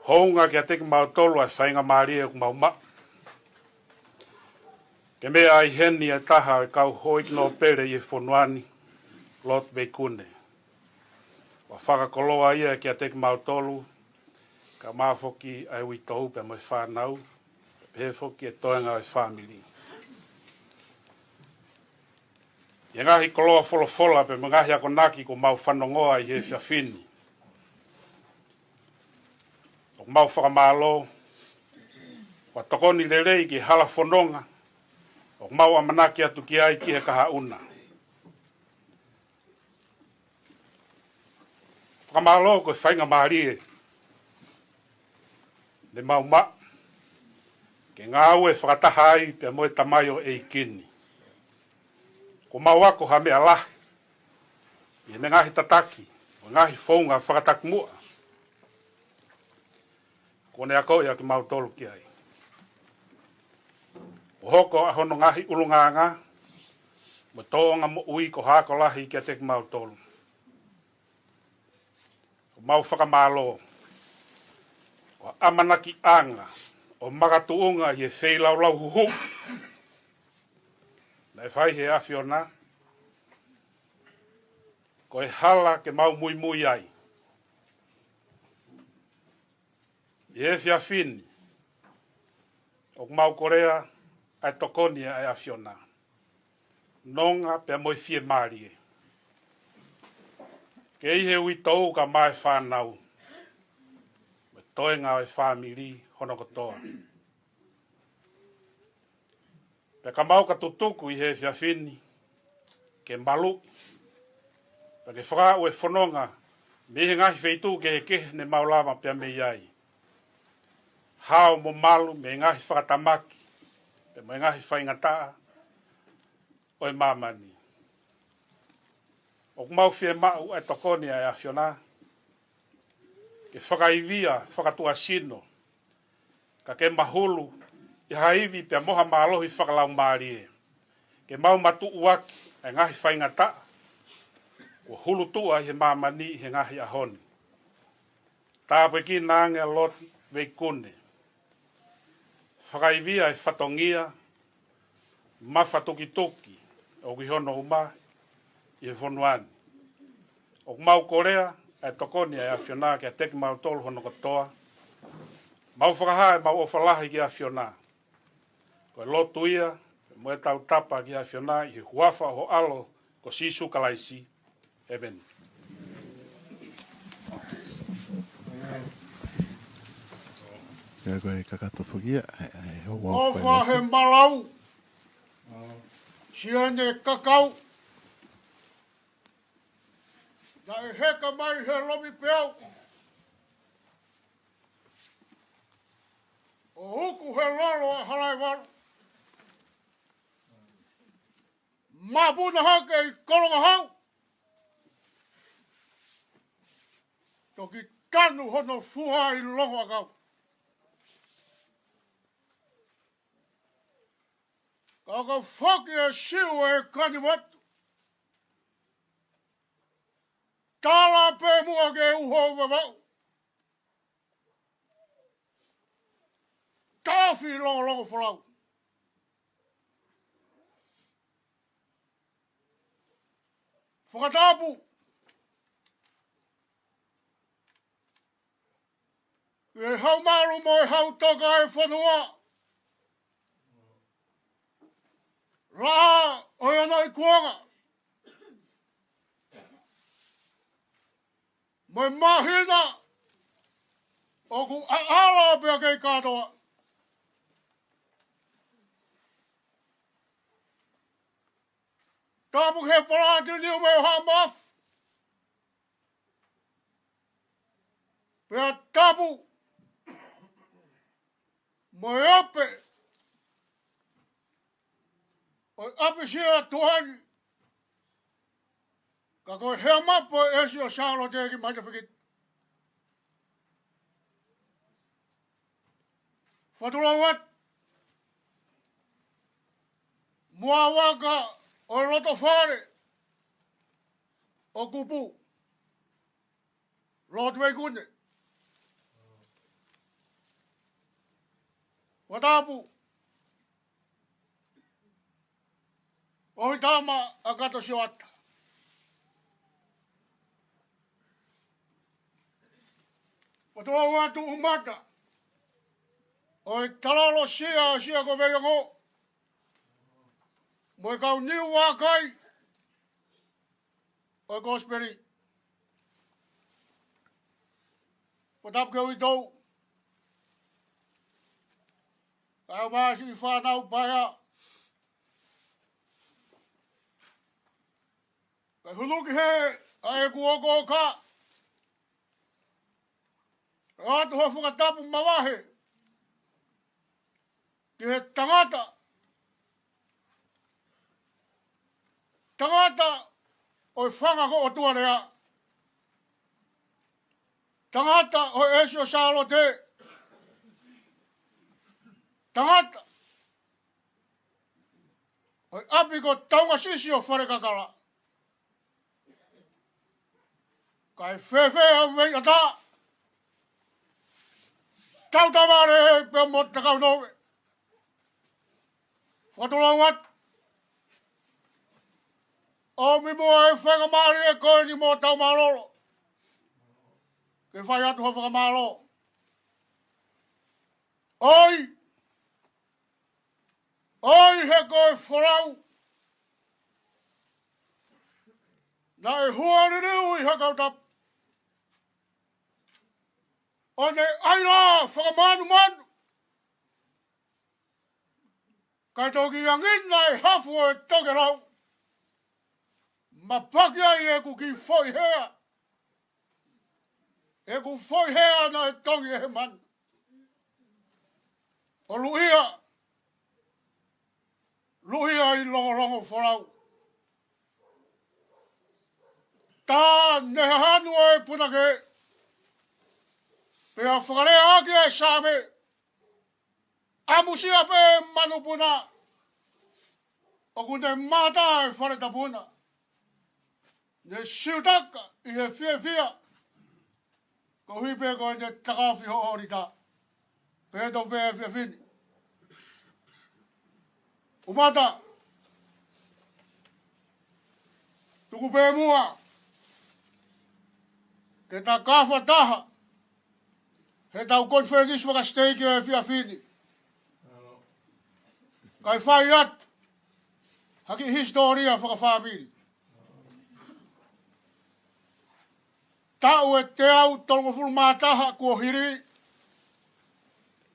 Hounga ki a teki mautolu ai whainga maari e kumau ma. Ke mea ai heni e taha e kau hoik no pere i e whonuani, lot veikune. Wa whakakoloa ia ki a teki mautolu, ka mafoki ai ui tau pe mai whanau, pe foki e toenga ai whamili. I ngahi koloa wholofola pe ngahi ako naki ko mau whanongoa i he whiawhini. O mau whakamalo, wa tokoni lelei ki hala whanonga, o mau amanaki atu ki ai ki he kaha una. Whakamalo ko whainga maari le mau ma, ke ngā ue whakataha ai pe moe tamaio e kini. Ko mau ako ha mea lahi, i ne ngahi tataki, o ngahi whaunga whakataku mua. Ko ne ako ia ki mau tolu ki ai. O hoko a hono ngahi ulunganga, mo toonga mo ui ko hako lahi ki a teki mau tolu. O mau whakamalo, o amanaki anga, o magatuunga i e wheilau huhu. Na e whai he awhiona, ko e hala ke mau mui mui ai. I e whiawhini, o mau korea ai tokoni ai awhiona. Nonga pe moi fie marie. Ke i he ui tau ka mai whanau. Toenga o e whamiri hono kotoa. Pe ka mau ka tutuku i he whiawhini, ke malu, pe ke whaka o e whanonga, me he ngahi wheitu ke he kehe ne maulama pia me iai. Hao mo malu me ngahi whakatamaki, pe me ngahi whaingataa, o e mamani. O mau whie mau e tokoni ai awhiona, ke whakaivia, whakatua sino, ka ke mahulu, i haivi pia moha maalohi whakalau maarie. Ke mau matu uaki, e ngahi whaingata, o hulu tua he mamani he ngahi ahoni. Tāpe ki nānge lot veikune. Whakaivia e whatongia, mawhatukituki, o ki hono uma, i he whonuani. O mau korea, e tokoni e awhiona ki a teki mau tolu hono katoa. Mau whakahae, mau ofalahi ki a awhiona. Ko e lotu ia, mo e tau tapa ki a awhiona i he huafa ho alo ko sisu kalaisi. Amen. Ia koe kakato whukia, o whahe malau, siane kakau, na e heka mai he lomi peau. O huku he lolo a halai waru. Mabuna hake i kolonga hau. Toki kanu hono fuha i loho akau. Kaka whaki e siu e kani watu. Tala pe mua ke uho wawau. Tāwhi longo whalau. Whakatapu. E hau maru mo e hau toka e whanua. Rā o e anai kuanga. Mo e mahina. O ku ala pia kei katoa. Tapu he palati ni ume hamaf. Pia tapu. Moyope. O apisia tuhani. Kako he mapo esi o salo teki majafikit. Fatulawat. Muawaka o loto fare. O kupu. Lotwe kune. Watapu. O hitama agato siwata. Fatulawatu umata. O talalo sia ko veyango. Mo kau niu wakai. O gosperi. Patap ke uitou. Kau masih whanau paya. Kai huluki he. Ai kuoko ka. Atu ho whakatapu mawahe. Ki he tangata. Tangata o whanga ko o tuarea. Tangata o esi o salo te. Tangata o api ko Tonga sisi o wharekakala. Kai whewhe a wei ata. Tau taware pe motta kau nowe. Whatulawat. O mi moa e whakamari e koe ni mo tau malolo. Ke whai atu ho whakamalo. Oi! Oi he koe whorau. Na e huari riu i hakau tap. O ne aila whakamanu manu. Kai toki angin na e hafu o e toke rau. Ma paki ai e ku ki foi hea. E ku foi hea na e tongi e man. O luia. Luia i longo whorau. Tā ne hanu e punake. Pea whakarea aki e sāme. Amusia pe manu puna. O kune mata e whareta puna. Ne siutaka i e fia. Ko hui pe ko ne takawhi ho orita. Pe to pe e fini. Umata. Tuku pe mua. Ke ta kafa taha. He tau konferis waka steiki e fia fini. Kai whai at. Haki historia waka whamiri. Tau e te au tolgo fulu mātaha kua hiri.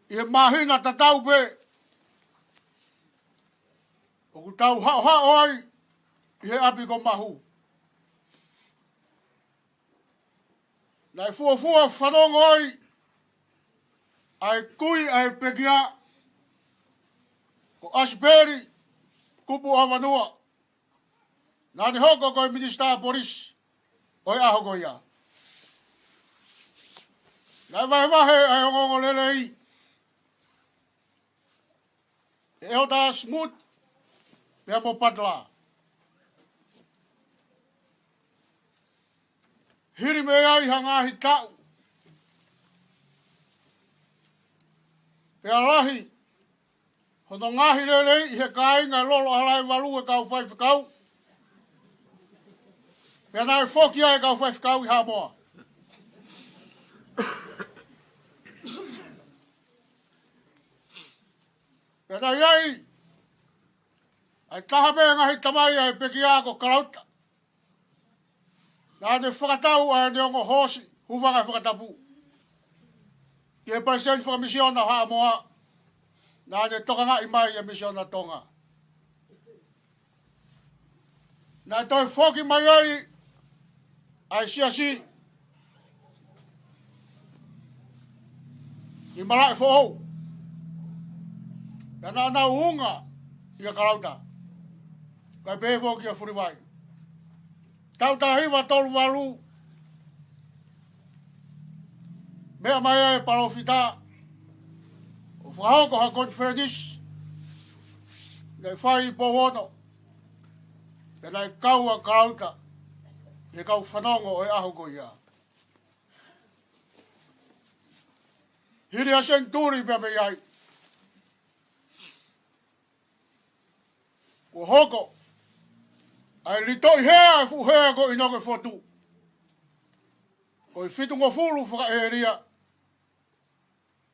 I e mahina ta tau pe. O ku tau hao ai. I he api ko mahu. Nai fua whanongo ai. Ai kui ai pekia. Ko asberi. Kupu awanua. Nā te hoko koi minister polis. Oi aho ko ia. Nai wahe ai ongongo lelei. E o tā smut. Pea mo patla. Hiri me ai hangahi tau. Pea lahi. Hono ngahi lelei he kai ngai lolo halai walu e kau whai whakau. Pea nai whoki ai kau whai whakau I hamoa. Pea nai ai. Ai taha pe ngahi tamai ai pekia ko karauta. Nā ne whakatau ai ne ongo hosi. Huvanga whakatapu. Ke present for mission na ha moa. Na de toka nga imai ya mission na Tonga. Na toi foki mai ai si. I malai fo. Ya na unga ia karauta. Kai be foki a furiwai. Tau hiwa tolu walu. Mea mai e parofita. O whahoko ha conference. Nei whai po wono. E nei kaua karauta. E kau whanongo e aho ko ia. Hiri a senturi pe me ai. Ko hoko. Ai litoi hea e fu hea ko Inoke Fotu. Ko i fitu ngo fulu whaka e ria.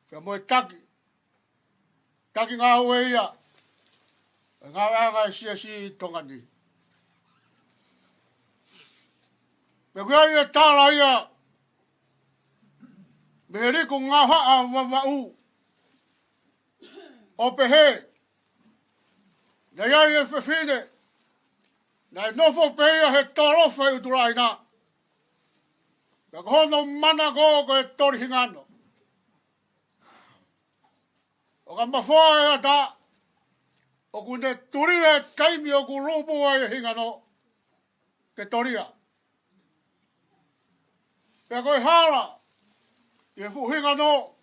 Pea moe taki. Taki ngā ue ia. E ngā wanga e si Tonga ni. Pea kia ia tāra ia. Me riku ngā haa wawau. O pehe. Na iai e whewhine. Na e nofo peia he torofa i uturai nā. Pea kohono mana ko e tori hingano. O ka mafoa e ata. O kune turile kaimi o ku rupu e hingano. Ke toria. Pea koe hara. I e fu hingano.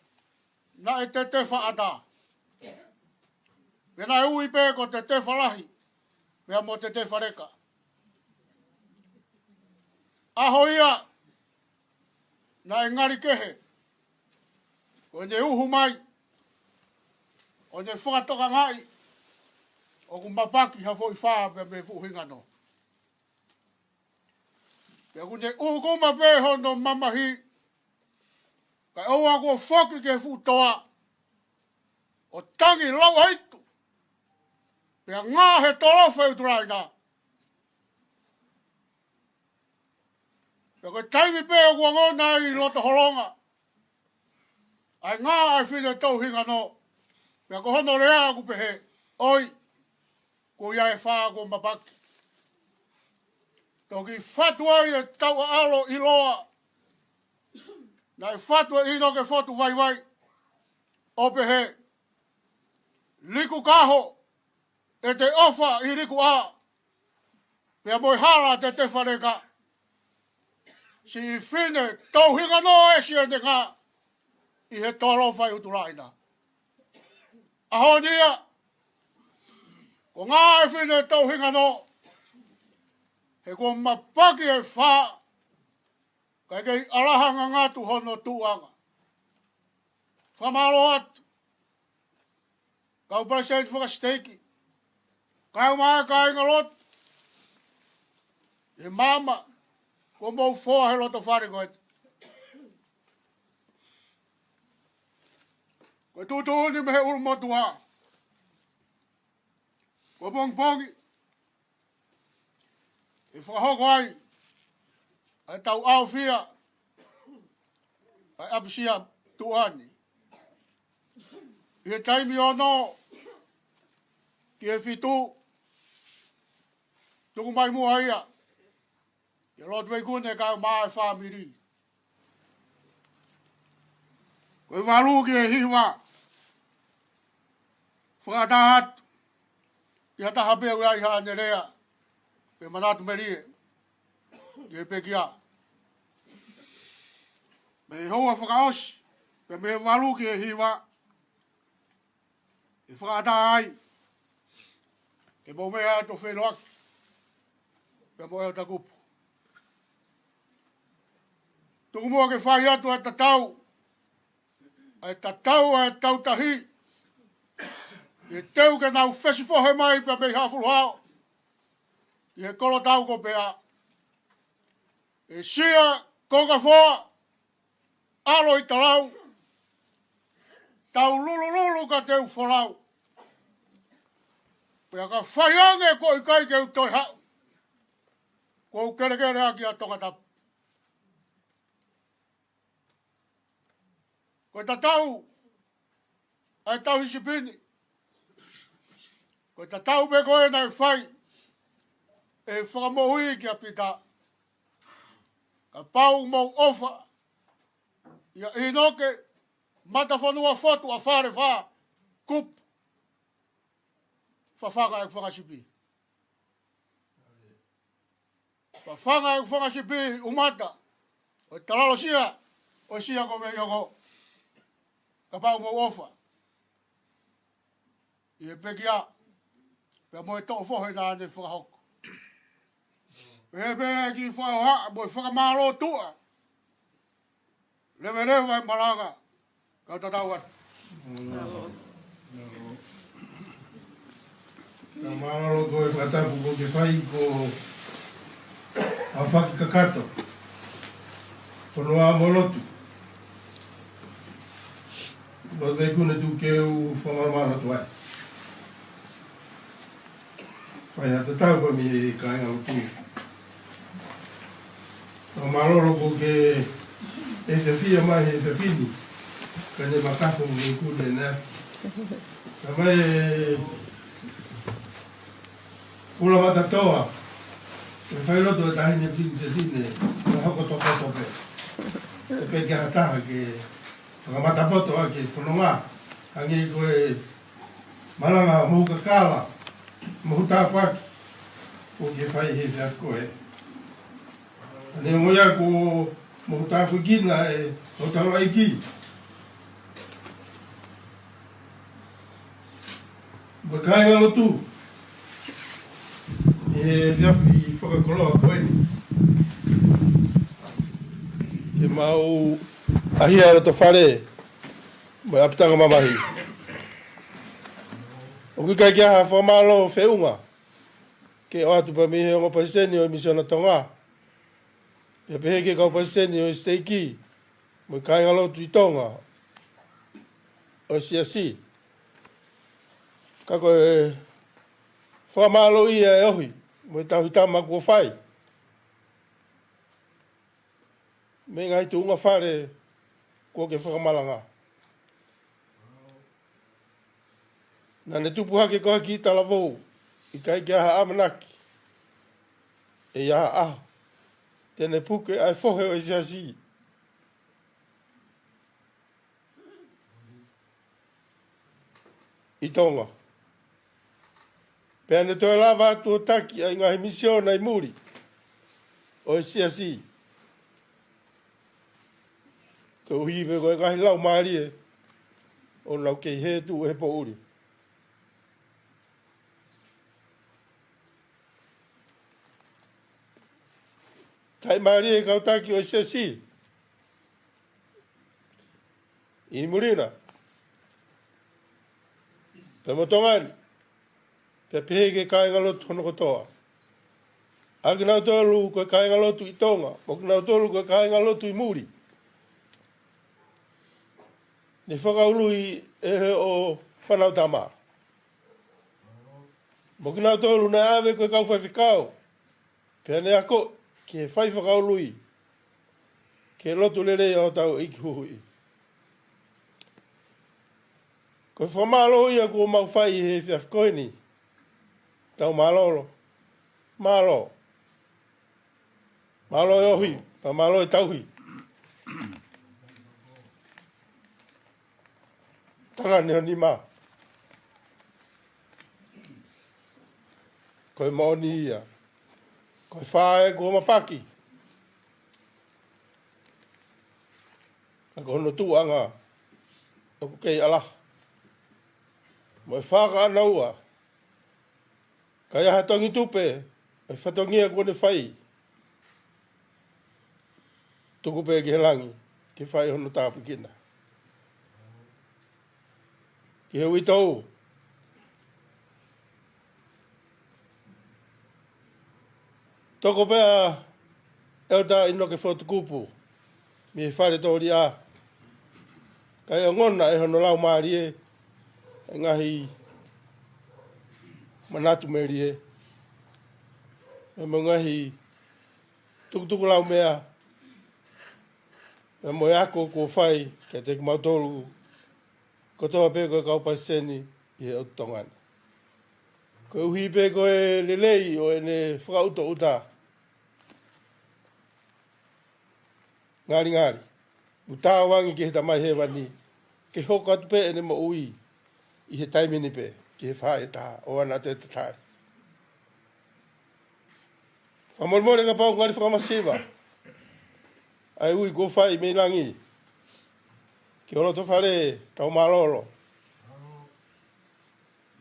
Na e te tefa ata. Pea na e ui pe ko te tefa lahi. Pea mo te tefa reka. Aho ia. Na e ngari kehe. O ne uhu mai. O ne whakatoka ngai. O ku mapaki ha fo i whaa pe me fu hingano. Pea ku ne uhu kuma pe hono mamahi. Kai oua kua whoki ke fu toa. O tangi lau haitu. Pea ngā he torofa uturai nā. Pea koe taimi pe o kua ngona i loto horonga. Ai ngā ai whine tau hinga no. Pea ko hono rea ku pehe. Oi. Ko ia e whaa ko mapaki. Toki whatua i e tau alo i loa. Na e whatua i Inoke Fotu vai. O pehe. Liku kaho. E te ofa i riku a. Pea moi hara te te whareka. Si i whine tau hinga no e si e te ngā. I he toro whai uturaina. Aho nia. Ko ngā e whine tau hinga no. He ko mapaki e wha. Kai kei arahanga ngātu hono tuanga. Whamalo atu. Kau present whakasteiki. Kau maa kai ngalot. E mama. Ko mou fōa he loto whare koe. Ko tutu uni me he urumotu ha. Ko pongi. E whakahoko ai. Ai tau au fia. Ai apisia tuani. I he taimi o no. Ki e fitu. Tuku mai mua ia. I lot vei kune ka maa e whamiri. Koe walu ki e hiwa. Whakatahat. I hata hape ua i haa nerea. Pe manatu merie. I e pekia. Me hoa whakaosi. Pe me walu ki e hiwa. I whakatahat ai. Ke mo mea to wheroaki. Pe mo eo ta kupu. Tuku mua ke whai atu e tatau. E tatau e tau tahi. E teu ke nau whesifohe mai pe mei hawhuru hao. E kolo tau ko pea. E sia konga whoa. Alo i talau. Tau lulu ka teu wholau. Pea ka whaiange ko i kai ke utoi hao. Ko kere aki a Tongatapu. Koe tatau, ai tau hisipini. Koe tatau me koe nai whai, e whakamohui ki a pita. Ka pau mau ofa, ia Inoke, matafonua Fotu a whare wha, Kupu. Whawhanga e whakasipi. Whawhanga e whakasipi umata, o talalo sia, o sia ko me ioko. Ka pau mau ofa. I e pekia, pia mo e tō whohe nā ne whakahoko. E pia ki whakaha, mo e whakamaro tua. Lewe rewa e maranga, ka tatau atu. Ka mararo ko e whatapu ko ke whai ko a whaki kakato. Kono a molotu. Ko te kune tu ke u whamarmana tu ai. Whai hata tau pa mi ka inga utu. Ka mararo ko ke e te whia mai e te whini. Ka ne makapo mi kune nea. Ka mai Ula matatoa, e whai loto e tahi ne pini te sine, e hoko toko tope. E pe ke hataha ke whakamatapoto a ke whanonga, hangi koe malanga mohu kakala, mohu tāpaki, o ke whai he te koe. Ane moia ko mohu tāpaki kina e o tau aiki. Wakainga lotu. E riafi whakakoloa koeni. Ke mau ahia ara to whare, mai apitanga mamahi. O kukai kia ha whamalo whiunga, ke o atu pa mihe o ngopaseni o emisiona Tonga. Pia pehe ke kaupaseni o steiki, mai kai ngalotu I Tonga, o siasi. Kako e whamalo ia e ohi. Mo tau hitama kua whai. Me ngai tu unga whare kua ke whakamalanga. Nane tupu hake koha ki tala vou. I kai ki aha amanaki. E aha aho. Tene puke ai whohe o isi asi. I Tonga. Pea ne toi lava atu o taki ai ngahi misiona I muri. O e siasi. Ka uhiwe koe ngahi lau maari e. O lau kei he tu he po uri. Tai maari e kau taki o e siasi. I murina. Pe motongani. Pe pehe ke kāinga lotu hono kotoa. Aki nau tolu koe kāinga lotu I Tonga. Moki nau tolu koe kāinga lotu I muri. Ni whakaului e he o whanau tama. Moki nau tolu na awe koe kau whai whikau. Pea ne ako ke whai whakaului. Ke lotu lere o tau iki huhui. Koe whamalo ia kua mau whai he whiafkoini. Tau malolo. Malo. Malo e ohi. Pa malo e tauhi. Tanga ni honi ma. Koe maoni ia. Koe whae kua mapaki. Ako hono tu anga. Ako kei ala. Moe whaka ana ua. Ka ia hatongi tupe, e whatongia kone whai. Tuku pe ki he langi, ki whai hono tāpu kina. Ki he uitou. Toko pea, elda Inoke Fotu Kupu, mi he whare tori a. Ka ia ngona e hono lau maari e ngahi manatu meri e. E mangahi tukutuku lau mea Me mo ako ko fai ke te mautolu ko toa pe ko kau paseni i o Tonga. Ko uhi pe ko e lelei o ene whakauta uta. Ngari ngari. Uta wangi ke he tamai he wani. Ke hoko atu pe ene mo ui i he taimini pe. Ke he whae taha o ana te tatari. Whamormore ka pau ngari whakamasiwa. Ai ui ko whai me langi. Ke olo to whare tau malolo.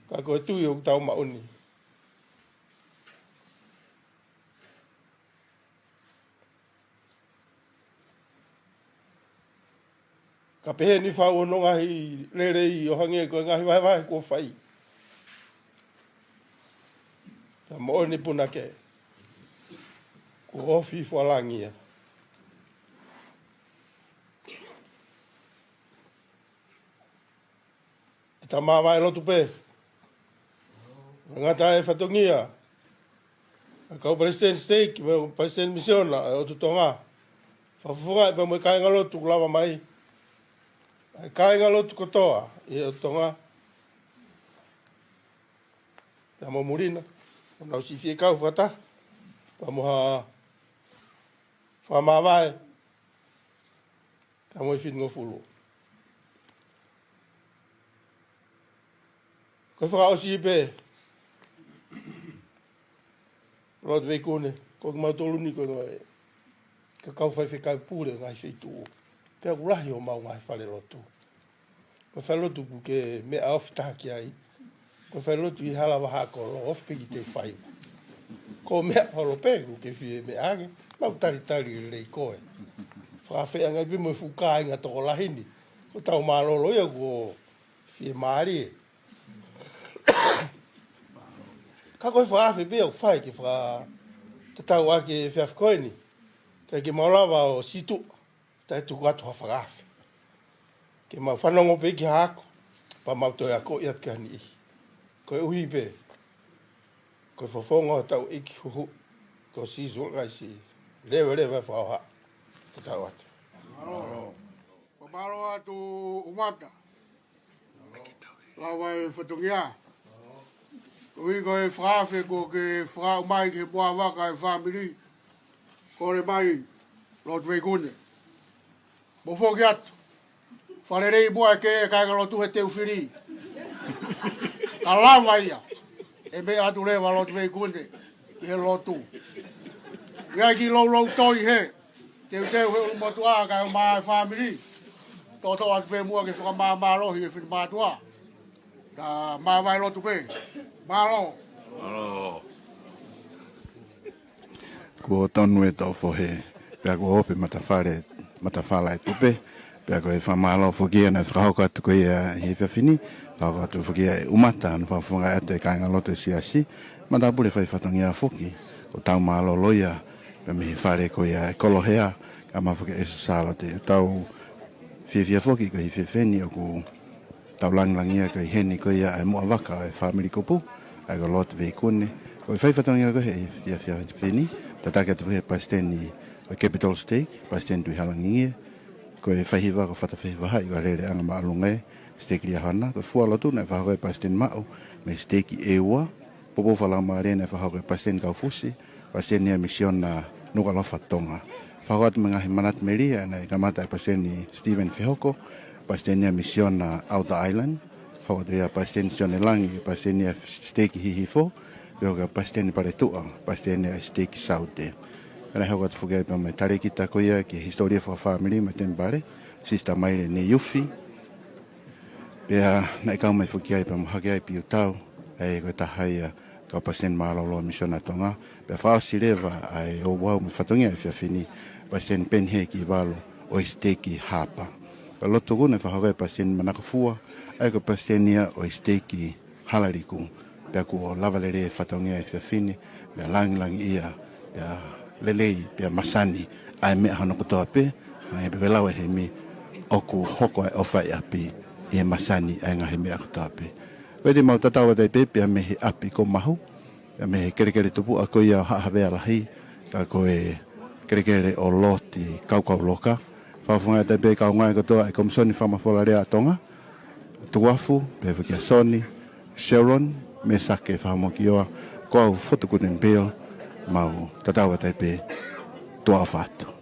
Ka koe tui o tau mauni. Ka pehe ni whau no ngahi lerei o hange koe ngahi vai ko whai. Ka mooni puna ke. Ko ofi whalangia. Ta mama e lotu pe. Ngata e whatongia. Kau president steak, me president misiona, o tu Tonga. Whawhunga e pa mo kainga lotu kulawa mai. Ai kainga lotu kotoa, i o Tonga. Ta mo murina. Nau si fie kau whata. Pa mo ha whamawai. Ta mo i whit ngofulu. Ko whakaosi i pe. Rod vei kone. Ko ki mautoluni koe ngoe. Ka kau whai whekau pūre ngai wheitu o. Pea kurahi o mau ngai whare lotu. Ko whai lotu ku ke mea ofi taha ki ai. Ko whai lotu i hala waha ko lo ofi peki te whai. Ko mea holo pe ku ke whie mea age. Mau tari i rei koe. Whakawhea ngai pimo i whukaa inga toko lahini. Ko tau maalolo ia ko whie maari e. Ka koe whaafe pe o whai ki wha te tau ake whiafkoini. Kai ke maulawa o situ, tai tuku atu ha whaafe. Ke mau whanongo pe ki hako, pa mau toi ako i atu ni ihi. Koe uhi pe, koe whawhonga o tau iki huhu, ko sisu kai si rewe whauha, te tau atu. Pamalo atu umata. Lawa e whatungia. Ui koe whaafe ko ke whakau mai ke pua waka e whamiri. Kore mai, lot wei kune. Mo whoki atu. Whalerei bua e ke e kaika lotu he teu whiri. Ka lawa ia. E me atu rewa lot wei kune. I he lotu. Ia ki lou toi he. Teu he umotu a kai o maa e whamiri. Toto atu pe mua ke whaka maa lohi e whini maa tua. Ta maa vai lotu pe. Malo. Malo. Ko tonu e tau fohe. Pea ko hope matawhala e tupe. Pea ko e whamalo fokia na whakahoko atu ko ia he whiawhini. Whakahoko atu fokia e umata. Na whawhunga atu e kainga loto e siasi. Matapure whai whatongia foki. Ko tau malo loia. Pea mihi whare ko ia e kolohea. Ka mafuke e sasalo te tau whiawhia foki ko hi whiawheni o ku tau langlangia ko i heni ko ia e mua waka e whamiri Kupu. Ai ko loto vei kune. Ko i whaiwhatongia ko he whiawheni. Tatake atu he pasteni o Capital Steak, pasteni tui halangingia. Ko e whahiwa ko whatawhiwa hai wa rere anga maalungai. Steak ria hana. Ko fua lotu na whahako e pasteni mao. Me steak i eua. Popo whala maare na whahako e pasteni kaufusi. Pasteni a mission na nuka lofa Tonga. Whahako atu mengahi manat meria na i kamata e pasteni Stephen Fihoko. Pasteni a mission na Outer Island. Whahako atu ia pasteni sione langi. Pasteni a steak hihifo. Yoga pasteni pare tua, pasteni a steak saute. Kana hau atu fugai pa mai tare kita ko ia ki historia for family mai ten bare. Sista mai ne yufi. Pea na ikau mai fugai pa hagai pi utau. Ai ko tahai ka pasteni malolo misiona Tonga. Pea fa sireva ai o wau me fatongia fia fini. Pasteni penhe ki valo o steak hapa. Ka loto gune fa hagai pasteni manakafua. Ai ko pasteni o steak halariku. Pea ko lavalere whatongia e whiawhini, pea langi ia, pea lelei, pea masani, ai mea hana kotoa pe, ai pe lawa he mi, oku hoko ai ofa i api, i masani ai ngahi mea kotoa pe. Wede mau tatawa dai pe, pea mehe api ko mahu, pea mehe kerekere tupu, a ko ia hahawea lahi, ka ko e kerekere o loti kaukau loka, Whawhunga te pe ka ngai katoa e komsoni whamafola rea Tonga. Tuafu, pe whikia Soni, Sharon, me sake whamoki oa, ko au Fotu kunen peo, mau tatawa te pe, toa whātu.